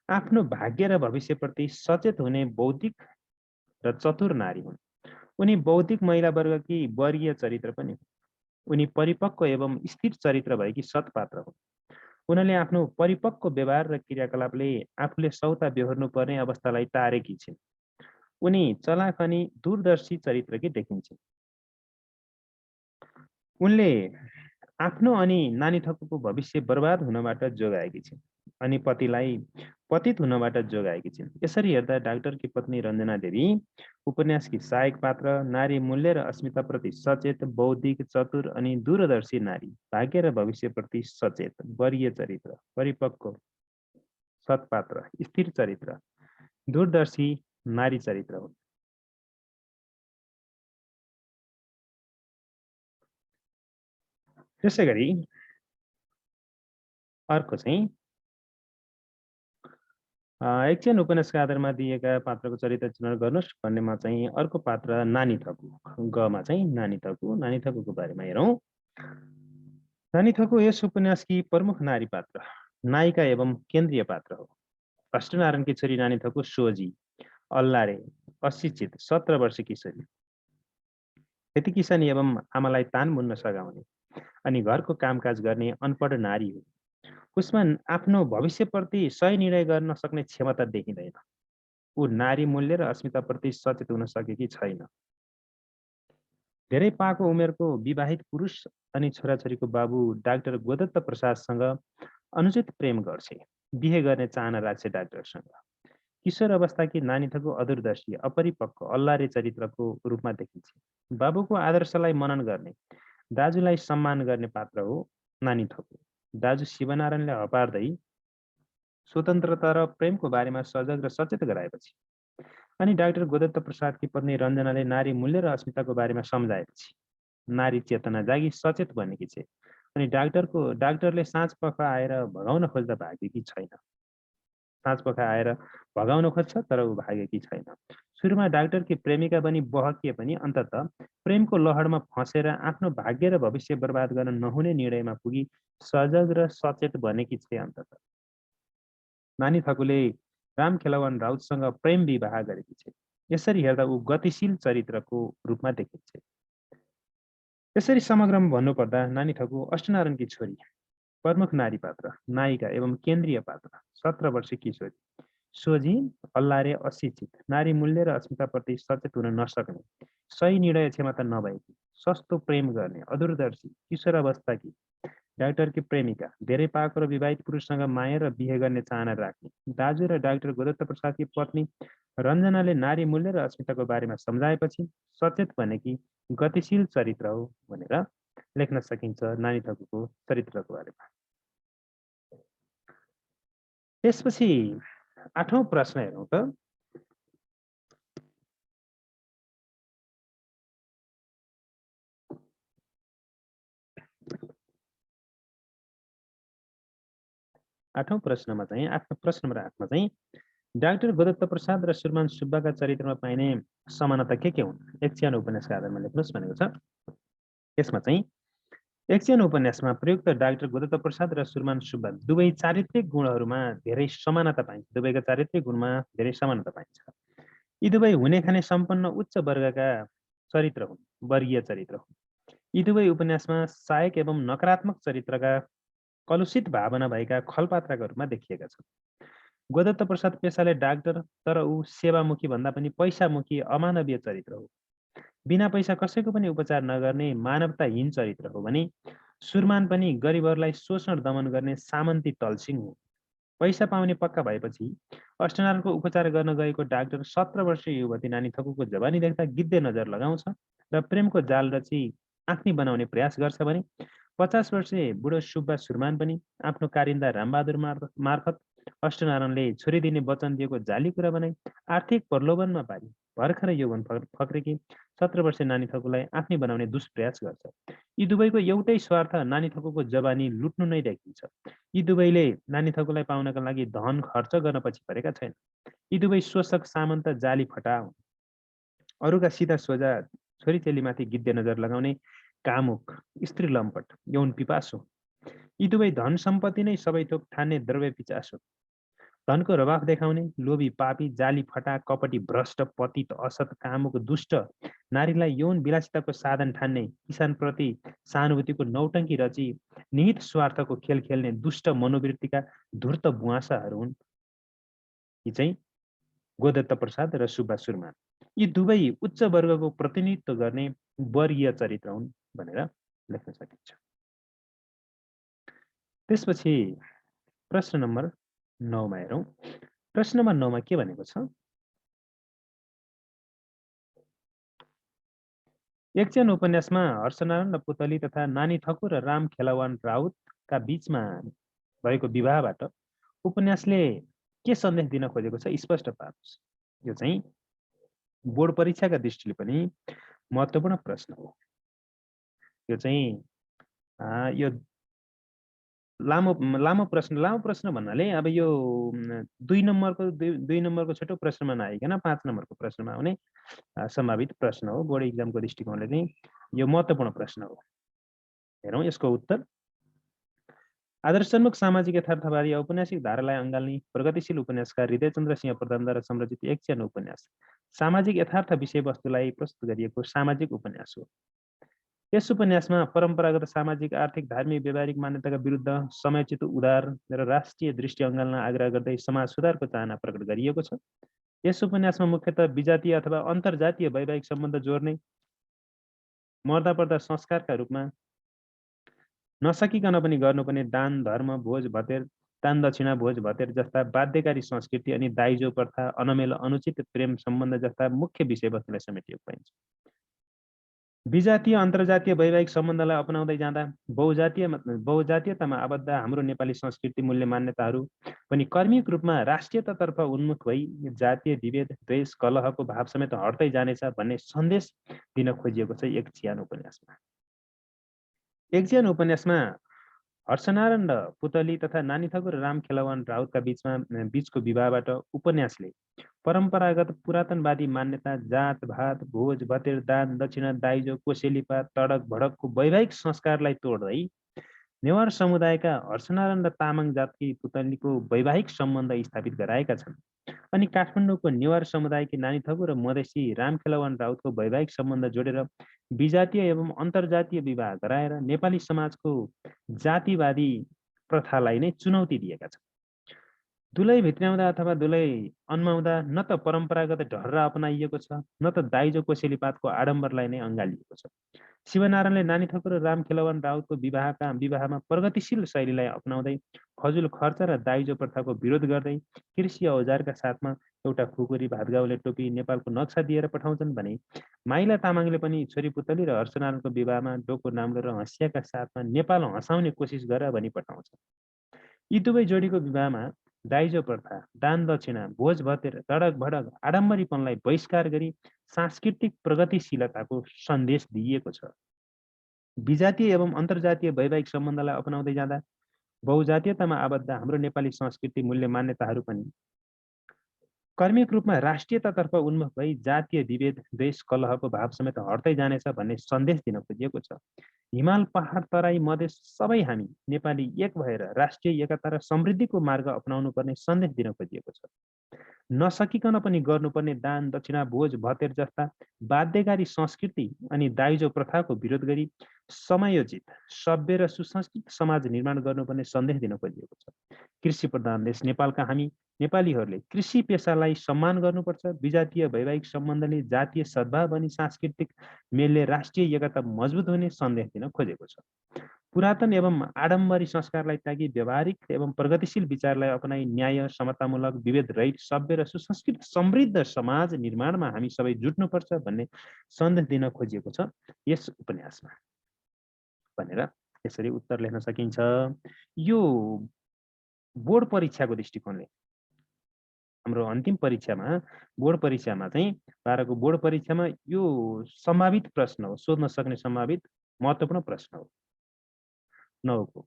आफ्नो भाग्य र भविष्यप्रति सचेत हुने बौद्धिक र चतुर नारी हुन्। उनी बौद्धिक महिला वर्गकी वर्गीय चरित्र पनि हुन्। उनी परिपक्व एवं स्थिर चरित्र भएकी सत्पात्र हुन्। उनले आफ्नो परिपक्व व्यवहार र क्रियाकलापले आफूले सौता बेहोर्नु पर्ने अवस्थालाई टारेकी छिन्। उनी चलाख अनि दूरदर्शी चरित्रकी देखिन्छन्। उनले आफ्नो अनि नानी थकुको भविष्य बर्बाद हुनबाट जोगाएकी छिन् अनि पतिलाई पतित हुनबाट जोगाएकी छिन्। यसरी हेर्दा डाक्टरकी पत्नी रञ्जना देवी उपन्यासकी सहायक पात्र, नारी मूल्य र अस्मिताप्रति सचेत, बौद्धिक, चतुर अनि दूरदर्शी नारी, भाग्य र भविष्यप्रति सचेत, वर्गीय चरित्र, परिपक्व सत्पात्र, स्थिर चरित्र, दूरदर्शी नारी चरित्र हुन्। त्यसै गरी अर्को चाहिँ एकछिन उपन्यासका आधारमा दिएका पात्रको चरित्र चित्रण गर्नुहोस् भन्नेमा चाहिँ अर्को पात्र नानी थकु। गमा चाहिँ नानी थकु। नानी थकुको बारेमा हेरौँ। नानी थकु यस उपन्यासकी प्रमुख नारी पात्र, नायिका एवं केन्द्रीय पात्र हो। अष्टनारायणकी छोरी नानी थकु सोझी, अल्लारे, अशिक्षित, 17 वर्ष किशोरी, खेती किसानी एवं आमालाई तान मुन्न सघाउने अनि घरको कामकाज गर्ने अनपढ नारी हो। उसमा आफ्नो भविष्यप्रति सही निर्णय गर्न सक्ने क्षमता देखिँदैन। ऊ नारी मूल्य र अस्मिताप्रति सचेत हुन सकेकी छैन। धेरै पाको उमेरको विवाहित पुरुष अनि छोराछोरीको बाबु डाक्टर गोदत्त प्रसादसँग अनुचित प्रेम गर्छे। बिहे गर्ने चाहना राख्छे डाक्टरसँग। किशोर अवस्थाकी नानी थको अदूरदर्शी, अपरिपक्व, अल्लारे चरित्रको रूपमा देखिन्छ। बाबुको आदर्शलाई मनन गर्ने, दाजुलाई सम्मान गर्ने पात्र हो नानी थको। दाजु शिवनारायणले हपार्दै स्वतन्त्रता र प्रेमको बारेमा सजग र सचेत गराएपछि अनि डाक्टर गोदत्त प्रसादकी पत्नी रञ्जनाले नारी मूल्य र अस्मिताको बारेमा सम्झाएपछि नारी चेतना जागी सचेत बनेकी छे अनि डाक्टरले साँझ पख आएर भगाउन खोज्दा भागेकी छैन। साँझ पख आएर भगाउन खोज्छ तर ऊ भागेकी छैन। सुरुमा डाक्टरकी प्रेमिका बनी बहकिए पनि अन्ततः प्रेमको लहरमा फँसेर आफ्नो भाग्य र भविष्य बर्बाद गर्न नहुने निर्णयमा पुगी सजग र सचेत बनेकी छे। अन्ततः नानी थकुले रामखेलावन राउतसँग प्रेम विवाह गरेकी छे। यसरी हेर्दा ऊ गतिशील चरित्रको रूपमा देखिन्छ। यसरी समग्रमा भन्नुपर्दा नानी थकु अष्टनारायणकी छोरी, प्रमुख नारी पात्र, नायिका एवं केन्द्रीय पात्र, 17 वर्ष किशोरी, सोझी, अल्लारे, अशिक्षित, नारी मूल्य र अस्मिताप्रति सचेत हुन नसक्ने, सही निर्णय क्षमता नभएकी, सस्तो प्रेम गर्ने, अदूरदर्शी, किशोरावस्थाकी, डाक्टरकी प्रेमिका, धेरै पाको र विवाहित पुरुषसँग माया र बिहे गर्ने चाहना राख्ने, दाजु र डाक्टर गोदत्त प्रसादकी पत्नी रञ्जनाले नारी मूल्य र अस्मिताको बारेमा सम्झाएपछि सचेत बनेकी गतिशील चरित्र हो भनेर लेख्न सकिन्छ नानी थकुको चरित्रको बारेमा। त्यसपछि 8औं प्रश्न हेरौँ त। 8औं प्रश्नमा चाहिँ प्रश्न नम्बर 8 मा चाहिँ डाक्टर गोदत्त प्रसाद र सुरमान सुब्बाका चरित्रमा पाइने समानता के हुन्? एकचियान उपन्यासका आधारमा लेख्नुहोस् भनेको छ। यसमा चाहिँ एकचियान उपन्यासमा प्रयुक्त डाक्टर गोदत्त प्रसाद र सुरमान सुब्बा दुवै चारित्रिक गुणहरूमा धेरै समानता पाइन्छ। दुवैका चारित्रिक गुणमा धेरै समानता पाइन्छ। यी दुवै हुने खाने सम्पन्न उच्च वर्गका चरित्र हुन्, वर्गीय चरित्र हुन्। यी दुवै उपन्यासमा सहायक एवं नकारात्मक चरित्रका कलुषित भावना भएका खलपात्रका रूपमा देखिएका छन्। गोदत्त प्रसाद पेसाले डाक्टर, तर ऊ सेवामुखी भन्दा पनि पैसामुखी अमानवीय चरित्र हो। बिना पैसा कसैको पनि उपचार नगर्ने मानवताहीन चरित्र हो भने सुरमान पनि गरिबहरूलाई शोषण दमन गर्ने सामन्ती तल्सिङ हो। पैसा पाउने पक्का भएपछि अष्टनारायणको उपचार गर्न गएको डाक्टर 17 वर्षीय युवती नानी थकुको जवानी देख्दा गिद्धे नजर लगाउँछ र प्रेमको जाल रची आँख्नी बनाउने प्रयास गर्छ भने 50 वर्षीय बुढो सुब्बा सुरमान पनि आफ्नो कारिन्दा रामबहादुर मार्फत अष्टनारायणले छोरी दिने वचन दिएको जाली कुरा बनाई आर्थिक प्रलोभनमा पारी भर्खर यौवन फक्रेकी 17 वर्षीय नानी थकुलाई आँख्नी बनाउने दुष्प्रयास गर्छ। यी दुवैको एउटै स्वार्थ नानी थकुको जवानी लुट्नु नै देखिन्छ। यी दुवैले नानी थकुलाई पाउनका लागि धन खर्च गर्न पछि परेका छैन। यी दुवै शोषक सामन्त जाली फटा हुन्। अरूका सिधा सोझा छोरीचेलीमाथि गिद्धे नजर लगाउने कामुक, स्त्री लम्पट, यौन पिपासु। यी दुवै धन सम्पत्ति नै सबै थोक ठान्ने द्रव्य पिचासु। धनको रवाफ देखाउने लोभी पापी जाली फटा कपटी भ्रष्ट पतित असत कामुक दुष्ट नारीलाई यौन विलासिताको साधन ठान्ने किसानप्रति सहानुभूतिको नौटङ्की रची निहित स्वार्थको खेल खेल्ने दुष्ट मनोवृत्तिका धूर्त बुवासाहरू हुन् यी चाहिँ गोदत्त प्रसाद र सुब्बा सुरमान। यी दुवै उच्च वर्गको प्रतिनिधित्व गर्ने वर्गीय चरित्र हुन् भनेर लेख्न सकिन्छ। त्यसपछि प्रश्न नम्बर 9 मा हेरौँ। प्रश्न नम्बर 9 मा के भनेको छ? एकचन उपन्यासमा हर्षनारायण र पुतली तथा नानी थकुर र राम खेलावान राउतका बीचमा भएको विवाहबाट उपन्यासले के सन्देश दिन खोजेको छ स्पष्ट पार्नुहोस्। यो चाहिँ बोर्ड परीक्षाका दृष्टिले पनि महत्त्वपूर्ण प्रश्न हो। यो चाहिँ यो लामो प्रश्न भन्नाले अब यो 2 नम्बरको छोटो प्रश्नमा नआइकन 5 नम्बरको प्रश्नमा आउने सम्भावित प्रश्न हो। बोर्ड इक्जामको दृष्टिकोणले चाहिँ यो महत्त्वपूर्ण प्रश्न हो। हेरौँ यसको उत्तर। आदर्शोन्मुख सामाजिक यथार्थवादी औपन्यासिक धारालाई अँगाल्ने प्रगतिशील उपन्यासकार हृदयचन्द्र सिंह प्रधानद्वारा संरचित एकचन उपन्यास सामाजिक यथार्थ विषयवस्तुलाई प्रस्तुत गरिएको सामाजिक उपन्यास हो। यस उपन्यासमा परम्परागत सामाजिक आर्थिक धार्मिक व्यावहारिक मान्यताका विरुद्ध समयोचित उदार र राष्ट्रिय दृष्टि अँगाल्न आग्रह गर्दै समाज सुधारको चाहना प्रकट गरिएको छ। यस उपन्यासमा मुख्यतः विजातीय अथवा अन्तर्जातीय वैवाहिक सम्बन्ध जोड्ने मर्दा पर्दा संस्कारका रूपमा नसकिकन पनि गर्नुपर्ने दान धर्म भोज भतेर दान दक्षिणा भोज भतेर जस्ता बाध्यकारी संस्कृति अनि दाइजो प्रथा अनमेल अनुचित प्रेम सम्बन्ध जस्ता मुख्य विषयवस्तुलाई समेटिएको पाइन्छ। विजातीय अन्तर्जातीय वैवाहिक सम्बन्धलाई अपनाउँदै जाँदा बहुजातीयतामा आबद्ध हाम्रो नेपाली संस्कृति मूल्य मान्यताहरू पनि कर्मिक रूपमा राष्ट्रियतातर्फ उन्मुख भई जातीय विभेद द्वेष कलहको भाव समेत हट्दै जानेछ भन्ने सन्देश दिन खोजिएको छ एकचियान उपन्यासमा। एकचियान उपन्यासमा हर्षनारायण र पुतली तथा नानी थकुर र राम खेलावान राउतका बीचको विवाहबाट उपन्यासले परम्परागत पुरातनवादी मान्यता जात भात भोज भतेर दान दक्षिणा दाइजो कोसेलीपात तडक भडकको वैवाहिक संस्कारलाई तोड्दै नेवार समुदायका हर्षनारायण र तामाङ जातकी पुतलीको वैवाहिक सम्बन्ध स्थापित गराएका छन्। अनि काठमाडौँको नेवार समुदायकी नानी थकुर र मधेसी राम खेलावान राउतको वैवाहिक सम्बन्ध जोडेर विजातीय एवं अन्तर्जातीय विवाह गराएर नेपाली समाजको जातिवादी प्रथालाई नै चुनौती दिएका छन्। दुलै भित्र्याउँदा अथवा दुलै अन्माउँदा न त परम्परागत ढर्रा अपनाइएको छ न त दाइजो कोसेलीपातको आडम्बरलाई नै अँगालिएको छ। शिवनारायणले नानी थकुर र राम खेलावान राउतको विवाहमा प्रगतिशील शैलीलाई अपनाउँदै फजुल खर्च र दाइजो प्रथाको विरोध गर्दै कृषि औजारका साथमा एउटा खुकुरी भातगाउँले टोपी नेपालको नक्सा दिएर पठाउँछन् भने माइला तामाङले पनि छोरी पुतली र हर्षनारायणको विवाहमा डोको नाम्लो र हँसियाका साथमा नेपाल हँसाउने कोसिस गर भनी पठाउँछ। यी दुवै जोडीको विवाहमा दाइजो प्रथा दान दक्षिणा भोज भतेर तडक भडक आडम्बरीपनलाई बहिष्कार गरी सांस्कृतिक प्रगतिशीलताको सन्देश दिइएको छ। विजातीय एवं अन्तर्जातीय वैवाहिक सम्बन्धलाई अपनाउँदै जाँदा बहुजातीयतामा आबद्ध हाम्रो नेपाली संस्कृति मूल्य मान्यताहरू पनि कर्मिक रूपमा राष्ट्रियतातर्फ उन्मुख भई जातीय विभेद द्वेष कलहको भाव समेत हट्दै जानेछ भन्ने सन्देश दिन खोजिएको छ। हिमाल पहाड तराई मधेस सबै हामी नेपाली एक भएर राष्ट्रिय एकता र समृद्धिको मार्ग अपनाउनु पर्ने सन्देश दिन खोजिएको छ। नसकिकन पनि गर्नुपर्ने दान दक्षिणा भोज भतेर जस्ता बाध्यकारी संस्कृति अनि दाइजो प्रथाको विरोध गरी समयोचित सभ्य र सुसंस्कृत समाज निर्माण गर्नुपर्ने सन्देश दिन खोजिएको छ। कृषि प्रधान देश नेपालका हामी नेपालीहरूले कृषि पेसालाई सम्मान गर्नुपर्छ। विजातीय वैवाहिक सम्बन्धले जातीय सद्भाव अनि सांस्कृतिक मेलले राष्ट्रिय एकता मजबुत हुने सन्देश दिन खोजेको छ। पुरातन एवं आडम्बरी संस्कारलाई त्यागी व्यवहारिक एवं प्रगतिशील विचारलाई अपनाई न्याय समतामूलक विभेद रहित सभ्य र सुसंस्कृत समृद्ध समाज निर्माणमा हामी सबै जुट्नुपर्छ भन्ने सन्देश दिन खोजिएको छ यस उपन्यासमा भनेर यसरी उत्तर लेख्न सकिन्छ। यो बोर्ड परीक्षाको दृष्टिकोणले हाम्रो अन्तिम परीक्षामा बोर्ड परीक्षामा चाहिँ 12 को बोर्ड परीक्षामा यो सम्भावित प्रश्न हो, सोध्न सक्ने सम्भावित महत्त्वपूर्ण प्रश्न हो 9 को।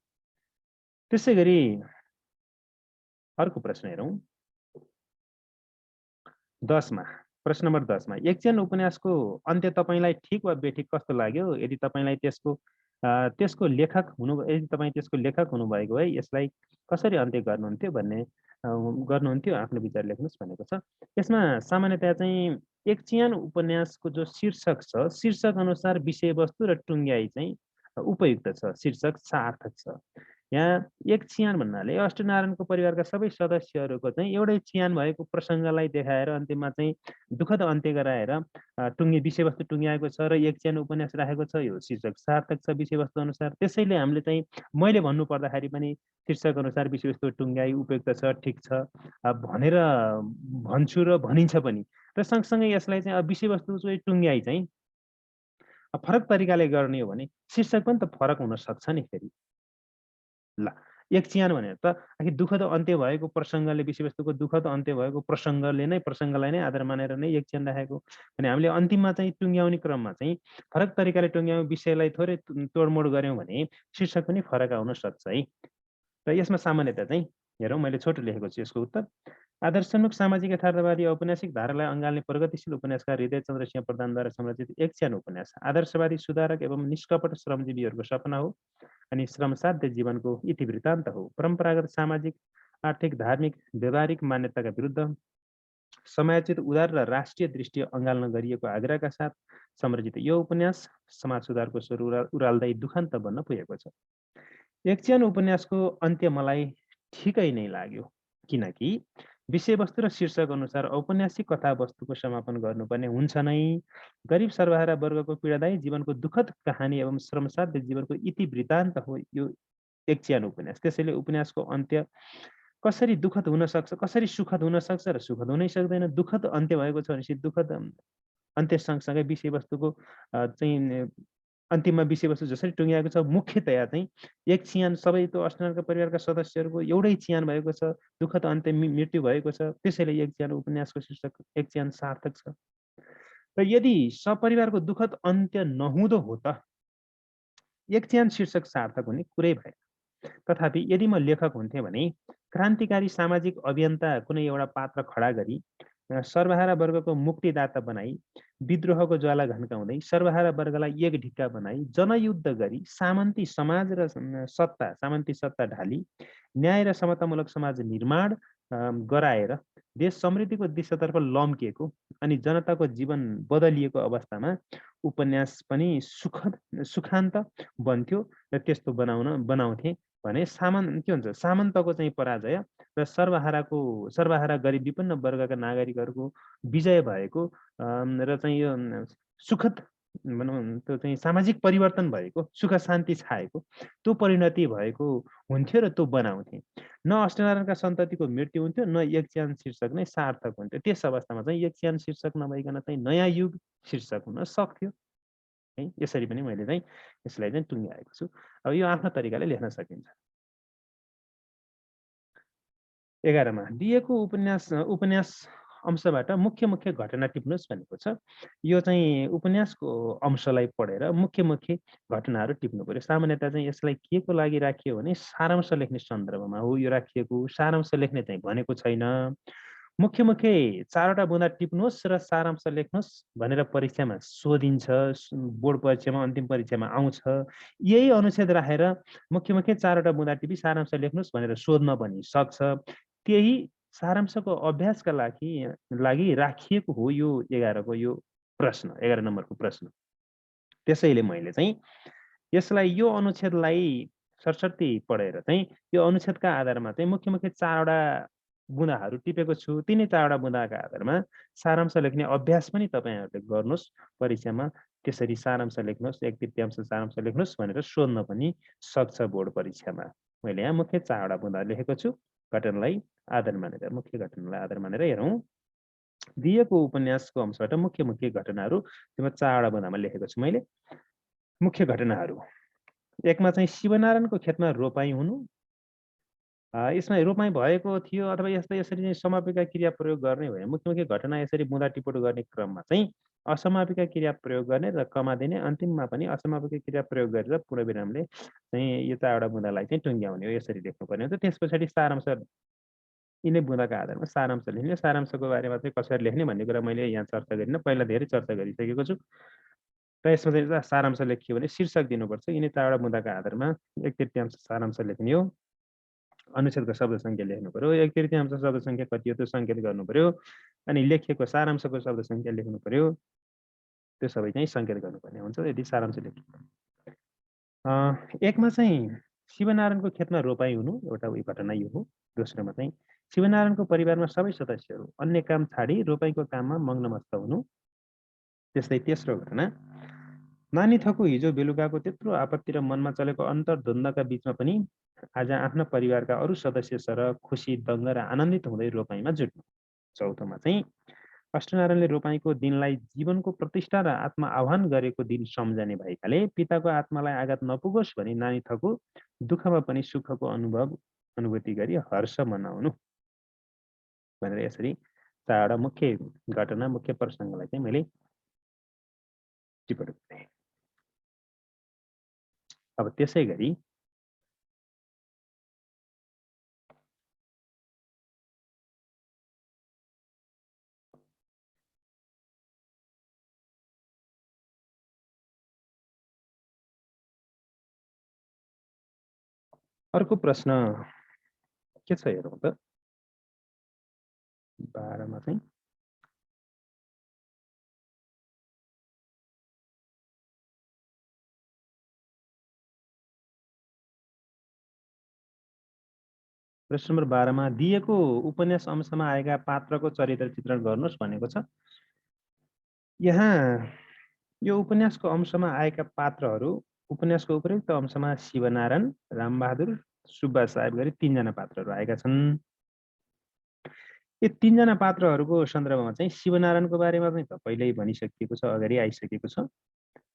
त्यसै गरी अर्को प्रश्न हेरौँ 10 मा। प्रश्न नम्बर 10 मा एकचेन उपन्यासको अन्त्य तपाईलाई ठिक वा बेठिक कस्तो लाग्यो? यदि तपाईलाई त्यसको लेखक हुनुभएको भए यसलाई कसरी अन्त्य गर्नुहुन्थ्यो भन्ने गर्नुहुन्थ्यो आफ्नो विचार लेख्नुहोस् भनेको छ। यसमा सामान्यतया चाहिँ एक चियान उपन्यासको जो शीर्षक छ, शीर्षक अनुसार विषयवस्तु र टुङ्ग्याइ चाहिँ उपयुक्त छ, शीर्षक सार्थक छ। यहाँ एक चियान भन्नाले अष्टनारायणको परिवारका सबै सदस्यहरूको चाहिँ एउटै चियान भएको प्रसङ्गलाई देखाएर अन्त्यमा चाहिँ दुःखद अन्त्य गराएर विषयवस्तु टुङ्ग्याएको छ र एक चियान उपन्यास राखेको छ। यो शीर्षक सार्थक छ विषयवस्तु अनुसार। त्यसैले हामीले चाहिँ मैले भन्नु पर्दाखेरि पनि शीर्षक अनुसार विषयवस्तु टुङ्ग्याई उपयुक्त छ, ठिक छ भनेर भन्छु र भनिन्छ पनि। र सँगसँगै यसलाई चाहिँ विषयवस्तु चाहिँ टुङ्ग्याई चाहिँ फरक तरिकाले गर्ने हो भने शीर्षक पनि त फरक हुन सक्छ नि फेरि। ल एक चियान भनेर त आखिर दुःखद अन्त्य भएको प्रसङ्गले विषयवस्तुको दुःखद अन्त्य भएको प्रसङ्गलाई नै आधार मानेर नै एक चियान राखेको भने हामीले अन्तिममा चाहिँ टुङ्ग्याउने क्रममा चाहिँ फरक तरिकाले टुङ्ग्याउँ, विषयलाई थोरै तोडमोड गर्यौँ भने शीर्षक पनि फरक आउन सक्छ है। र यसमा सामान्यतया चाहिँ हेरौँ, मैले छोटो लेखेको छु यसको उत्तर। आदर्शोन्मुख सामाजिक यथार्थवादी औपन्यासिक धारालाई अँगाल्ने प्रगतिशील उपन्यासकार हृदयचन्द्र सिंह प्रधानद्वारा संरचित एक चियान उपन्यास आदर्शवादी सुधारक एवं निष्कपट श्रमजीवीहरूको सपना हो अनि श्रमसाध्य जीवनको इतिवृत्तान्त हो। परम्परागत सामाजिक आर्थिक धार्मिक व्यवहारिक मान्यताका विरुद्ध समयोचित उदार र राष्ट्रिय दृष्टि अँगाल्न गरिएको आग्रहका साथ संरचित यो उपन्यास समाज सुधारको स्वर उराल्दै दुखान्त बन्न पुगेको छ। एक चियान उपन्यासको अन्त्य मलाई ठिकै नै लाग्यो, किनकि विषयवस्तु र शीर्षक अनुसार औपन्यासिक कथावस्तुको समापन गर्नुपर्ने हुन्छ नै। गरिब सर्वहारा वर्गको पीडादायी जीवनको दुःखद कहानी एवं श्रमसाध्य जीवनको इतिवृत्तान्त हो यो एक चियान उपन्यास। त्यसैले उपन्यासको अन्त्य कसरी दुःखद हुन सक्छ, कसरी सुखद हुन सक्छ र सुखद हुनै सक्दैन। दुःखद अन्त्य भएको छ भनेपछि दुःखद अन्त्य सँगसँगै विषयवस्तुको चाहिँ अन्तिममा विषयवस्तु जसरी टुङ्ग्याएको छ मुख्यतया चाहिँ एक चियान सबै त्यो अष्टनारायणका परिवारका सदस्यहरूको एउटै चियान भएको छ, दुःखद अन्त्य मृत्यु भएको छ। त्यसैले एक चियान उपन्यासको शीर्षक एक चियान सार्थक छ। र यदि सपरिवारको दुःखद अन्त्य नहुँदो हो त एक चियान शीर्षक सार्थक हुने कुरै भएन। तथापि यदि म लेखक हुन्थेँ भने क्रान्तिकारी सामाजिक अभियन्ता कुनै एउटा पात्र खडा गरी सर्वहारा वर्गको मुक्तिदाता बनाई विद्रोहको ज्वाला घन्काउँदै सर्वहारा वर्गलाई एक ढिक्का बनाई जनयुद्ध गरी सामन्ती सत्ता ढाली न्याय र समतामूलक समाज निर्माण गराएर देश समृद्धिको दिशातर्फ लम्किएको अनि जनताको जीवन बदलिएको अवस्थामा उपन्यास पनि सुखान्त बन्थ्यो र त्यस्तो बनाउँथे भने के भन्छ सामन्तको चाहिँ पराजय र सर्वहारा गरिब विपन्न वर्गका नागरिकहरूको विजय भएको र चाहिँ यो सुखद भनौँ त्यो चाहिँ सामाजिक परिवर्तन भएको, सुख शान्ति छाएको त्यो परिणति भएको हुन्थ्यो र त्यो बनाउँथे। न अष्टनारायणका सन्ततिको मृत्यु हुन्थ्यो, न एक चियान शीर्षक नै सार्थक हुन्थ्यो। त्यस अवस्थामा चाहिँ एक चियान शीर्षक नभइकन चाहिँ नयाँ युग शीर्षक हुन सक्थ्यो है। यसरी पनि मैले चाहिँ यसलाई चाहिँ टुङ्ग्याएको छु। अब यो आफ्नो तरिकाले लेख्न सकिन्छ। 11 मा दिएको उपन्यास अंशबाट मुख्य मुख्य घटना टिप्नुहोस् भनेको छ। यो चाहिँ उपन्यासको अंशलाई पढेर मुख्य मुख्य घटनाहरू टिप्नु पर्यो। सामान्यतः चाहिँ यसलाई केको लागि राखियो भने सारांश लेख्ने सन्दर्भमा हो यो राखिएको। सारांश लेख्ने चाहिँ भनेको छैन। मुख्य मुख्य 4 वटा बुँदा टिप्नुहोस् र सारांश लेख्नुहोस् भनेर परीक्षामा सोधिन्छ। बोर्ड परीक्षामा, अन्तिम परीक्षामा आउँछ। यही अनुच्छेद राखेर मुख्य मुख्य 4 वटा बुँदा टिपी सारांश लेख्नुहोस् भनेर सोध्न पनि सक्छ। त्यही सारांशको अभ्यासका लागि राखिएको हो यो 11 को यो प्रश्न, 11 नम्बरको प्रश्न। त्यसैले मैले चाहिँ यसलाई यो अनुच्छेदलाई सरसर्ती पढेर चाहिँ यो अनुच्छेदका आधारमा चाहिँ मुख्य मुख्य 4 वटा बुँदाहरू टिपेको छु। तिनै 4 वटा बुँदाका आधारमा सारांश लेख्ने अभ्यास पनि तपाईहरुले गर्नुस् परीक्षामा। त्यसरी सारांश लेख्नुस्, 1/3 सारांश लेख्नुस् भनेर सोध्न पनि सक्छ बोर्ड परीक्षामा। मैले यहाँ मुख्य 4 वटा बुँदा लेखेको छु। घटनालाई आधार मानेर, मुख्य घटनालाई आधार मानेर हेरौँ। दिएको उपन्यासको अंशबाट मुख्य मुख्य घटनाहरू त्यसमा 4 वटा बुँदामा लेखेको छु मैले। मुख्य घटनाहरू 1 मा चाहिँ शिवनारायणको खेतमा रोपाई हुनु। यसमा रोपाई भएको थियो अथवा यसरी चाहिँ समापिका क्रिया प्रयोग गर्ने भए मुख्य मुख्य घटना यसरी बुँदा टिपोट गर्ने क्रममा चाहिँ असमापिका क्रिया प्रयोग गर्ने र कमा दिने, अन्तिममा पनि असमापिका क्रिया प्रयोग गरेर पूर्णविरामले चाहिँ यो 4 वटा बुँदालाई चाहिँ टुङ्ग्याउने हो। यसरी लेख्नुपर्ने हुन्छ। त्यस पछाडि सारांश, यिनै बुँदाका आधारमा सारांश लेख्ने। सारांशको बारेमा चाहिँ कसरी लेख्ने भन्ने कुरा मैले यहाँ चर्चा गरिनँ, पहिला धेरै चर्चा गरिसकेको छु। र यसमा चाहिँ सारांश लेखियो भने शीर्षक दिनुपर्छ। यिनै 4 वटा बुँदाका आधारमा 1/3 सारांश लेख्ने हो। अनुच्छेदको शब्द सङ्ख्या लेख्नु पर्यो। 1/3 शब्द सङ्ख्या कति हो त्यो सङ्केत गर्नु पर्यो। अनि लेखिएको सारांशको शब्द सङ्ख्या लेख्नु पर्यो। त्यो सबै चाहिँ सङ्केत गर्नुपर्ने हुन्छ यदि सारांश लेख्नु। 1 मा चाहिँ शिवनारायणको खेतमा रोपाई हुनु एउटा घटना यो हो। दोस्रोमा चाहिँ शिवनारायणको परिवारमा सबै सदस्यहरू अन्य काम छाडी रोपाईको काममा मग्नमस्त हुनु। त्यस्तै तेस्रो घटना नानी थको हिजो बेलुकाको त्यत्रो आपत्ति र मनमा चलेको अन्तर्द्वन्द्वका बीचमा पनि आज आफ्ना परिवारका अरू सदस्य सरह खुसी, दङ्ग र आनन्दित हुँदै रोपाईमा जुट्नु। चौथोमा चाहिँ अष्टनारायणले रोपाईको दिनलाई जीवनको प्रतिष्ठा र आत्मा आह्वान गरेको दिन सम्झने भएकाले पिताको आत्मालाई आघात नपुगोस् भनी नानी थको दुःखमा पनि सुखको अनुभूति गरी हर्ष मनाउनु भनेर यसरी 4 वटा मुख्य घटना, मुख्य प्रसङ्गलाई चाहिँ मैले टिप्पणी गरेँ। अब त्यसै गरी अर्को प्रश्न के छ हेरौँ त। 12 मा चाहिँ प्रश्न नम्बर 12 मा दिएको उपन्यास अंशमा आएका पात्रको चरित्र चित्रण गर्नुहोस् भनेको छ। यहाँ यो उपन्यासको अंशमा आएका पात्रहरू उपन्यासको उपयुक्त अंशमा शिवनारायण, रामबहादुर, सुब्बा साहेब गरी 3 जना पात्रहरू आएका छन्। यो 3 जना पात्रहरूको सन्दर्भमा चाहिँ शिवनारायणको बारेमा चाहिँ पहिल्यै भनिसकिएको छ, अगाडि आइसकेको छ।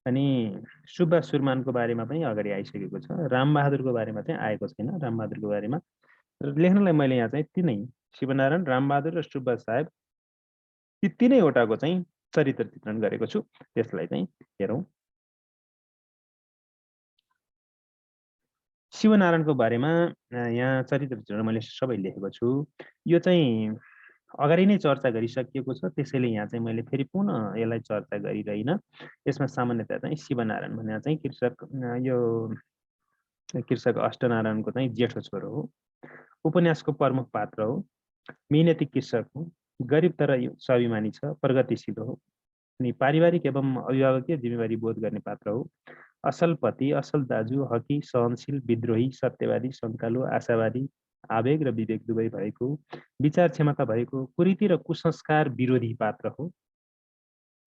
अनि सुब्बा सुरमानको बारेमा पनि अगाडि आइसकेको छ। रामबहादुरको बारेमा चाहिँ आएको छैन। रामबहादुरको बारेमा लेख्नलाई मैले यहाँ चाहिँ तिनै शिवनारायण, रामबहादुर र सुब्बा साहेब यी तिनैवटाको चाहिँ चरित्र चित्रण गरेको छु। त्यसलाई चाहिँ हेरौँ। शिवनारायणको बारेमा यहाँ चरित्र चित्रण मैले सबै लेखेको छु। यो चाहिँ अगाडि नै चर्चा गरिसकिएको छ। त्यसैले यहाँ चाहिँ मैले फेरि पुनः यसलाई चर्चा गरिरहिन। यसमा सामान्यतया चाहिँ शिवनारायण भने चाहिँ कृषक अष्टनारायणको चाहिँ जेठो छोरो हो। उपन्यासको प्रमुख पात्र हो। मेहनती कृषक हो। गरिब तर स्वाभिमानी छ, प्रगतिशील हो। अनि पारिवारिक एवं अभिभावकीय जिम्मेवारी बोध गर्ने पात्र हो। असल पति, असल दाजु, हकी, सहनशील, विद्रोही, सत्यवादी, शङ्कालु, आशावादी, आवेग र विवेक दुवै भएको, विचार क्षमता भएको, कुरीति र कुसंस्कार विरोधी पात्र हो।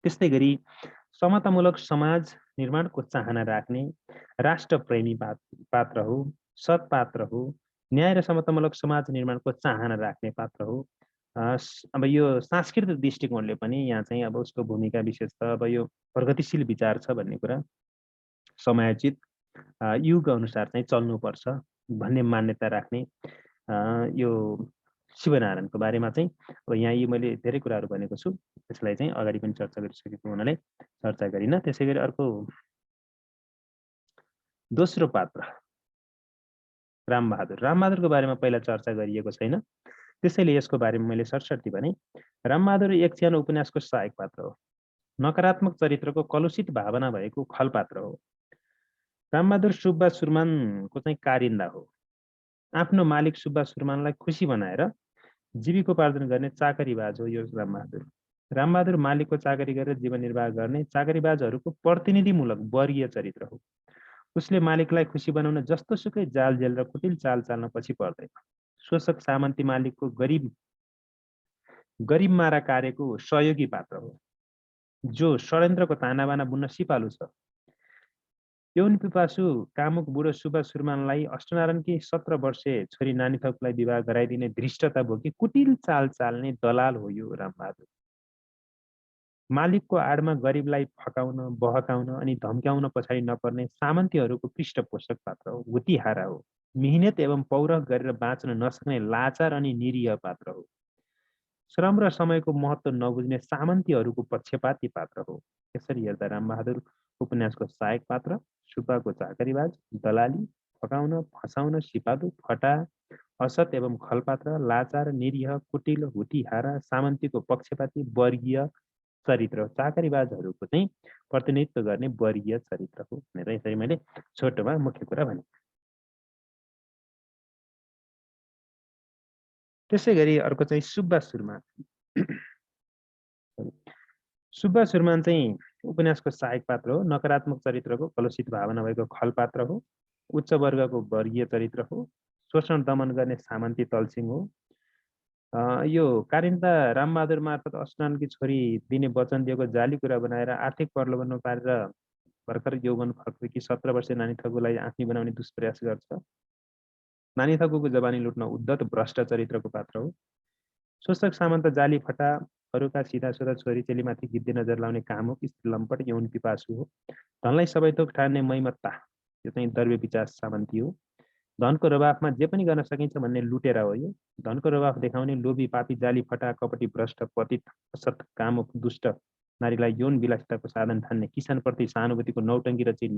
त्यस्तै गरी समतामूलक समाज निर्माणको चाहना राख्ने राष्ट्रप्रेमी पात्र हो। सत् पात्र हो। न्याय र समतामूलक समाज निर्माणको चाहना राख्ने पात्र हो। अब यो सांस्कृतिक दृष्टिकोणले पनि यहाँ चाहिँ अब उसको भूमिका विशेष त अब यो प्रगतिशील विचार छ भन्ने कुरा, समयोचित युग अनुसार चाहिँ चल्नुपर्छ भन्ने मान्यता राख्ने, यो शिवनारायणको बारेमा चाहिँ अब यहाँ यी मैले धेरै कुराहरू भनेको छु, त्यसलाई चाहिँ अगाडि पनि चर्चा गरिसकेको हुनाले चर्चा गरिन। त्यसैगरी अर्को दोस्रो पात्र रामबहादुर। रामबहादुरको बारेमा पहिला चर्चा गरिएको छैन, त्यसैले यसको बारेमा मैले सरसर्ती भने। रामबहादुर एक सानो उपन्यासको सहायक पात्र हो, नकारात्मक चरित्रको कलुषित भावना भएको खल पात्र हो। रामबहादुर सुब्बा सुरमानको चाहिँ कारिन्दा हो। आफ्नो मालिक सुब्बा सुरमानलाई खुसी बनाएर जीविकोपार्जन गर्ने चाकरीबाज हो यो रामबहादुर। रामबहादुर मालिकको चाकरी गरेर जीवन निर्वाह गर्ने चाकरीबाजहरूको प्रतिनिधिमूलक वर्गीय चरित्र हो। उसले मालिकलाई खुसी बनाउन जस्तोसुकै जाल जेल र कुटिल चाल चाल्न पछि पर्दैन। शोषक सामन्ती मालिकको गरिब मारा कार्यको सहयोगी पात्र हो, जो षड्यन्त्रको तानाबाना बुन्न सिपालु छ। यौन पिपासु कामुक बुढो सुब्बा सुरमानलाई अष्टनारायणकी 17 वर्षे छोरी नानीथौकलाई विवाह गराइदिने धृष्टता बोकी कुटिल चाल चाल्ने दलाल हो यो रामबहादुर। मालिकको आडमा गरिबलाई फकाउन, बहकाउन अनि धम्क्याउन पछाडि नपर्ने सामन्तीहरूको पृष्ठपोषक पात्र हो, हुतिहारा हो। मिहिनेत एवं पौरख गरेर बाँच्न नसक्ने लाचार अनि निरीह पात्र हो। श्रम र समयको महत्त्व नबुझ्ने सामन्तीहरूको पक्षपाती पात्र हो। यसरी हेर्दा रामबहादुर उपन्यासको सहायक पात्र, सुब्बाको चाकरीबाज, दलाली, फकाउन, फसाउन सिपालु, फटा, असत एवं खलपात्र, लाचार, निरीह, कुटिल, हुतिहारा, सामन्तीको पक्षपाती वर्गीय चरित्र, चाकरीबाजहरूको चाहिँ प्रतिनिधित्व गर्ने वर्गीय चरित्र हो भनेर यसरी मैले छोटोमा मुख्य कुरा भने। त्यसै गरी अर्को चाहिँ सुब्बा सुरमान। सुब्बा सुरमान चाहिँ उपन्यासको सहायक पात्र हो, नकारात्मक चरित्रको कलुषित भावना भएको खल पात्र हो, उच्च वर्गको वर्गीय चरित्र हो, शोषण दमन गर्ने सामन्ती तल्सिङ हो। यो कारिन्दा रामबहादुर मार्फत अष्टनारायणकी छोरी दिने वचन दिएको जाली कुरा बनाएर आर्थिक प्रलोभनमा पारेर भर्खर यौवन फर्केकी 17 वर्षीय नानी थकुलाई आफनी बनाउने दुष्प्रयास गर्छ। नानी थकुको जवानी लुट्न उद्धत भ्रष्ट चरित्रको पात्र हो। शोषक सामन्त जाली फटाहरूका सिधासुधा छोरी चेलीमाथि गिद्धे नजर लाउने कामुक स्त्री लम्पट यौन पिपासु हो। धनलाई सबै थोक ठान्ने मैमत्ता, यो चाहिँ दर्वे पिचास सामन्ती हो। धनको रवाफमा जे पनि गर्न सकिन्छ भन्ने लुटेरा हो यो। धनको रवाफ देखाउने लोभी पापी जाली फटा कपटी भ्रष्ट पतित असत कामुक दुष्ट नारीलाई यौन विलासिताको साधन ठान्ने किसानप्रति सहानुभूतिको नौटङ्गी रची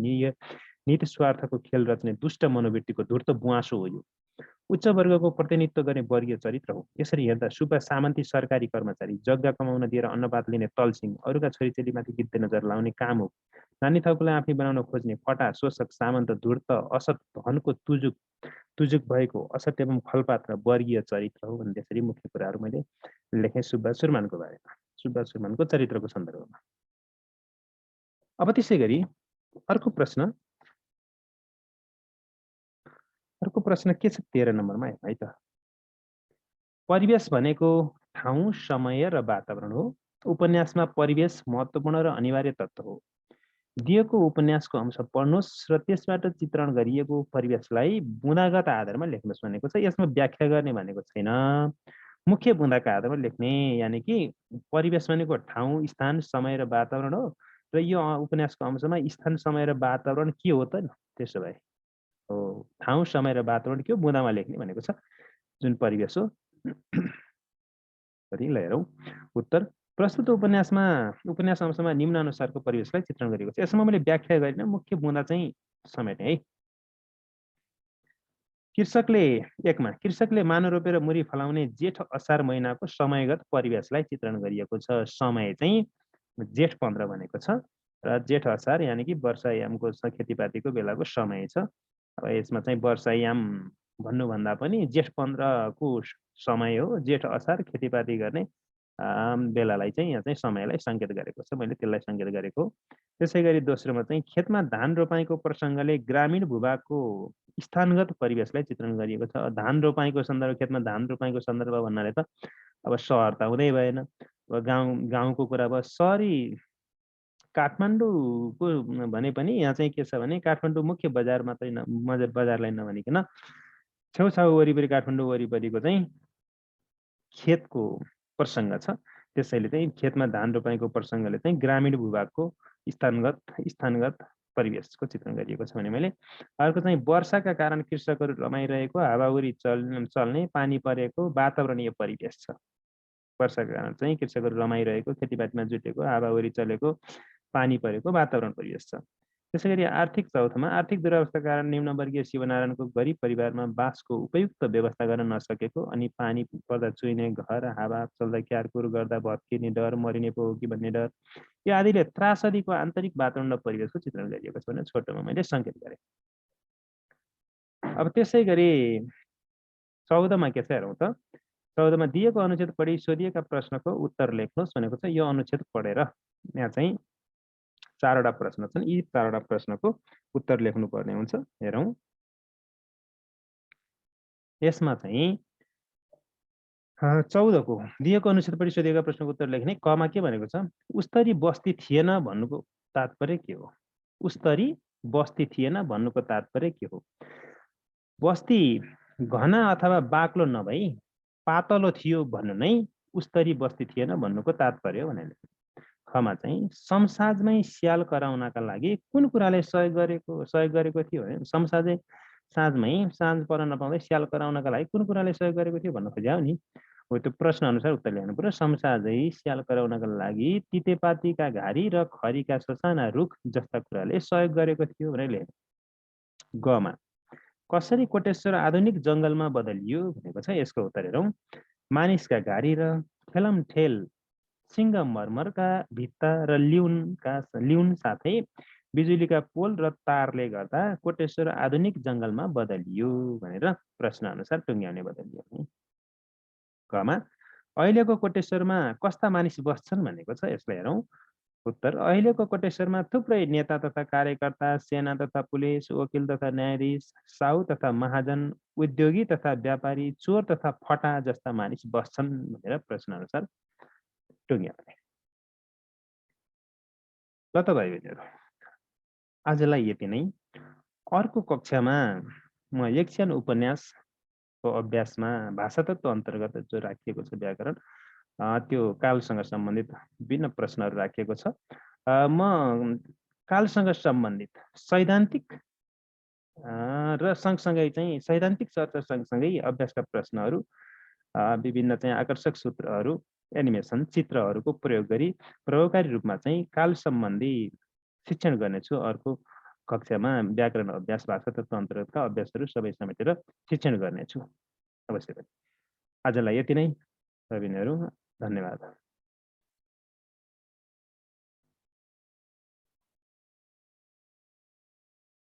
नित स्वार्थको खेल रच्ने दुष्ट मनोवृत्तिको धूर्त बुवासो हो यो। उच्च वर्गको प्रतिनिधित्व गर्ने वर्गीय चरित्र हो। यसरी हेर्दा सुब्बा सामन्ती सरकारी कर्मचारी, जग्गा कमाउन दिएर अन्नपात लिने तल्सिङ, अरूका छोरीचेलीमाथि गिद्धे नजर लाउने कामुक, नानी थौकुलाई आफै बनाउन खोज्ने फटा शोषक सामन्त धूर्त असत धनको तुजुक भएको असत एवं फलपात्र वर्गीय चरित्र हो भन्ने त्यसरी मुख्य कुराहरू मैले लेखेँ सुब्बा सुरमानको बारेमा, सुब्बा सुरमानको चरित्रको सन्दर्भमा। अब त्यसै गरी अर्को प्रश्न के छ 13 नम्बरमा हेर्नु है त। परिवेश भनेको ठाउँ, समय र वातावरण हो। उपन्यासमा परिवेश महत्त्वपूर्ण र अनिवार्य तत्त्व हो। दिएको उपन्यासको अंश पढ्नुहोस् र त्यसबाट चित्रण गरिएको परिवेशलाई बुँदागत आधारमा लेख्नुहोस् भनेको छ। यसमा व्याख्या गर्ने भनेको छैन, मुख्य बुँदाका आधारमा लेख्ने, यानि कि परिवेश भनेको ठाउँ, स्थान, समय र वातावरण हो। र यो उपन्यासको अंशमा स्थान, समय र वातावरण के हो त? त्यसो भए हो, ठाउँ, समय र वातावरण के हो बुँदामा लेख्ने भनेको छ, जुन परिवेश हो। ल हेरौँ उत्तर। प्रस्तुत उपन्यास अंशमा निम्नानुसारको परिवेशलाई चित्रण गरेको छ। यसमा मैले व्याख्या गरिन, मुख्य बुँदा चाहिँ समेटेँ है। कृषकले मानो रोपेर मुरी फलाउने जेठ असार महिनाको समयगत परिवेशलाई चित्रण गरिएको छ। समय चाहिँ जेठ 15 भनेको छ र जेठ असार यानि कि वर्षायामको खेतीपातीको बेलाको समय छ। अब यसमा चाहिँ वर्षायाम भन्नुभन्दा पनि जेठ 15 को समय हो। जेठ असार खेतीपाती गर्ने बेलालाई चाहिँ यहाँ चाहिँ समयलाई सङ्केत गरेको छ, मैले त्यसलाई सङ्केत गरेको। त्यसै गरी दोस्रोमा चाहिँ खेतमा धान रोपाइँको प्रसङ्गले ग्रामीण भूभागको स्थानगत परिवेशलाई चित्रण गरिएको छ। धान रोपाइँको सन्दर्भ, खेतमा धान रोपाइँको सन्दर्भ भन्नाले त अब सहर त हुँदै भएन। अब गाउँको कुरा अब सहरी काठमाडौँको भने पनि यहाँ चाहिँ के छ भने काठमाडौँ मुख्य बजार मात्रै बजारलाई नभनिकन छेउछाउ वरिपरि काठमाडौँ वरिपरिको चाहिँ खेतको प्रसङ्ग छ। त्यसैले चाहिँ खेतमा धान रोपाइँको प्रसङ्गले चाहिँ ग्रामीण भूभागको स्थानगत परिवेशको चित्रण गरिएको छ भने मैले। अर्को चाहिँ वर्षाका कारण कृषकहरू रमाइरहेको, हावाहुरी चल्ने, पानी परेको वातावरणीय परिवेश छ। वर्षाका कारण चाहिँ कृषकहरू रमाइरहेको, खेतीपातीमा जुटेको, हावाहुरी चलेको, पानी परेको वातावरण परिवेश छ। त्यसैगरी आर्थिक चौथोमा आर्थिक दुरावस्थाका कारण निम्नवर्गीय शिवनारायणको गरिब परिवारमा बाँसको उपयुक्त व्यवस्था गर्न नसकेको अनि पानी पर्दा चुइने घर, हावा चल्दा क्यारकुर गर्दा भत्किने डर, मरिने पो हो कि भन्ने डर, यो आदिले त्रासदीको आन्तरिक वातावरण र परिवेशको चित्रण गरिएको छ भने छोटोमा मैले सङ्केत गरेँ। अब त्यसै गरी 14मा के छ हेरौँ त। 14मा दिएको अनुच्छेद पढी सोधिएका प्रश्नको उत्तर लेख्नुहोस् भनेको छ। यो अनुच्छेद पढेर यहाँ चाहिँ 4वटा प्रश्न छन्। यी 4वटा प्रश्नको उत्तर लेख्नुपर्ने हुन्छ। हेरौँ, यसमा चाहिँ 14 को दिएको अनुच्छेद पढी सोधिएका प्रश्नको उत्तर लेख्ने कमा के भनेको छ, उस्तरी बस्ती थिएन भन्नुको तात्पर्य के हो? उस्तरी बस्ती थिएन भन्नुको तात्पर्य के हो? बस्ती घना अथवा बाक्लो नभई पातलो थियो भन्नु नै उस्तरी बस्ती थिएन भन्नुको तात्पर्य हो भनेर। खमा चाहिँ संसाजमै स्याल कराउनका लागि कुन कुराले सहयोग गरेको थियो भने संसाजै साँझमै साँझ पर्न नपाउँदै स्याल कराउनका लागि कुन कुराले सहयोग गरेको थियो भन्न खोज्या हो नि। हो त्यो प्रश्न अनुसार उत्तर लेख्नु पर्यो। संसाजै स्याल कराउनका लागि तितेपातीका घारी र खरीका ससाना रुख जस्ता कुराले सहयोग गरेको थियो भनेर लेख्नु। गमा कसरी कोटेश्वर आधुनिक जङ्गलमा बदलियो भनेको छ। यसको उत्तर हेरौँ, मानिसका घारी र ठेलमठेल सिङ्गमर्मरका भित्ता र ल्युन साथै बिजुलीका पोल र तारले गर्दा कोटेश्वर आधुनिक जङ्गलमा बदलियो भनेर प्रश्न अनुसार टुङ्ग्याउने बदलियो। कमा अहिलेको कोटेश्वरमा कस्ता मानिस बस्छन् भनेको छ। यसलाई हेरौँ, उत्तर अहिलेको कोटेश्वरमा थुप्रै नेता तथा कार्यकर्ता, सेना तथा पुलिस, वकिल तथा न्यायाधीश, साहु तथा महाजन, उद्योगी तथा व्यापारी, चोर तथा फटा जस्ता मानिस बस्छन् भनेर प्रश्न अनुसार टुङ्ग्याउने। ल त भाइ बहिनीहरू, आजलाई यति नै। अर्को कक्षामा म एकछिन उपन्यासको अभ्यासमा भाषा तत्त्व अन्तर्गत जो राखिएको छ व्याकरण, त्यो कालसँग सम्बन्धित विभिन्न प्रश्नहरू राखिएको छ। म कालसँग सम्बन्धित सैद्धान्तिक र सँगसँगै चाहिँ सैद्धान्तिक चर्चा सँगसँगै अभ्यासका प्रश्नहरू, विभिन्न चाहिँ आकर्षक सूत्रहरू, एनिमेसन, चित्रहरूको प्रयोग गरी प्रभावकारी रूपमा चाहिँ काल सम्बन्धी शिक्षण गर्नेछु। अर्को कक्षामा व्याकरण अभ्यास, भाषा तत्त्व अन्तर्गतका अभ्यासहरू सबै समेटेर शिक्षण गर्नेछु अवश्य गरी। आजलाई यति नै। बहिनीहरू, धन्यवाद।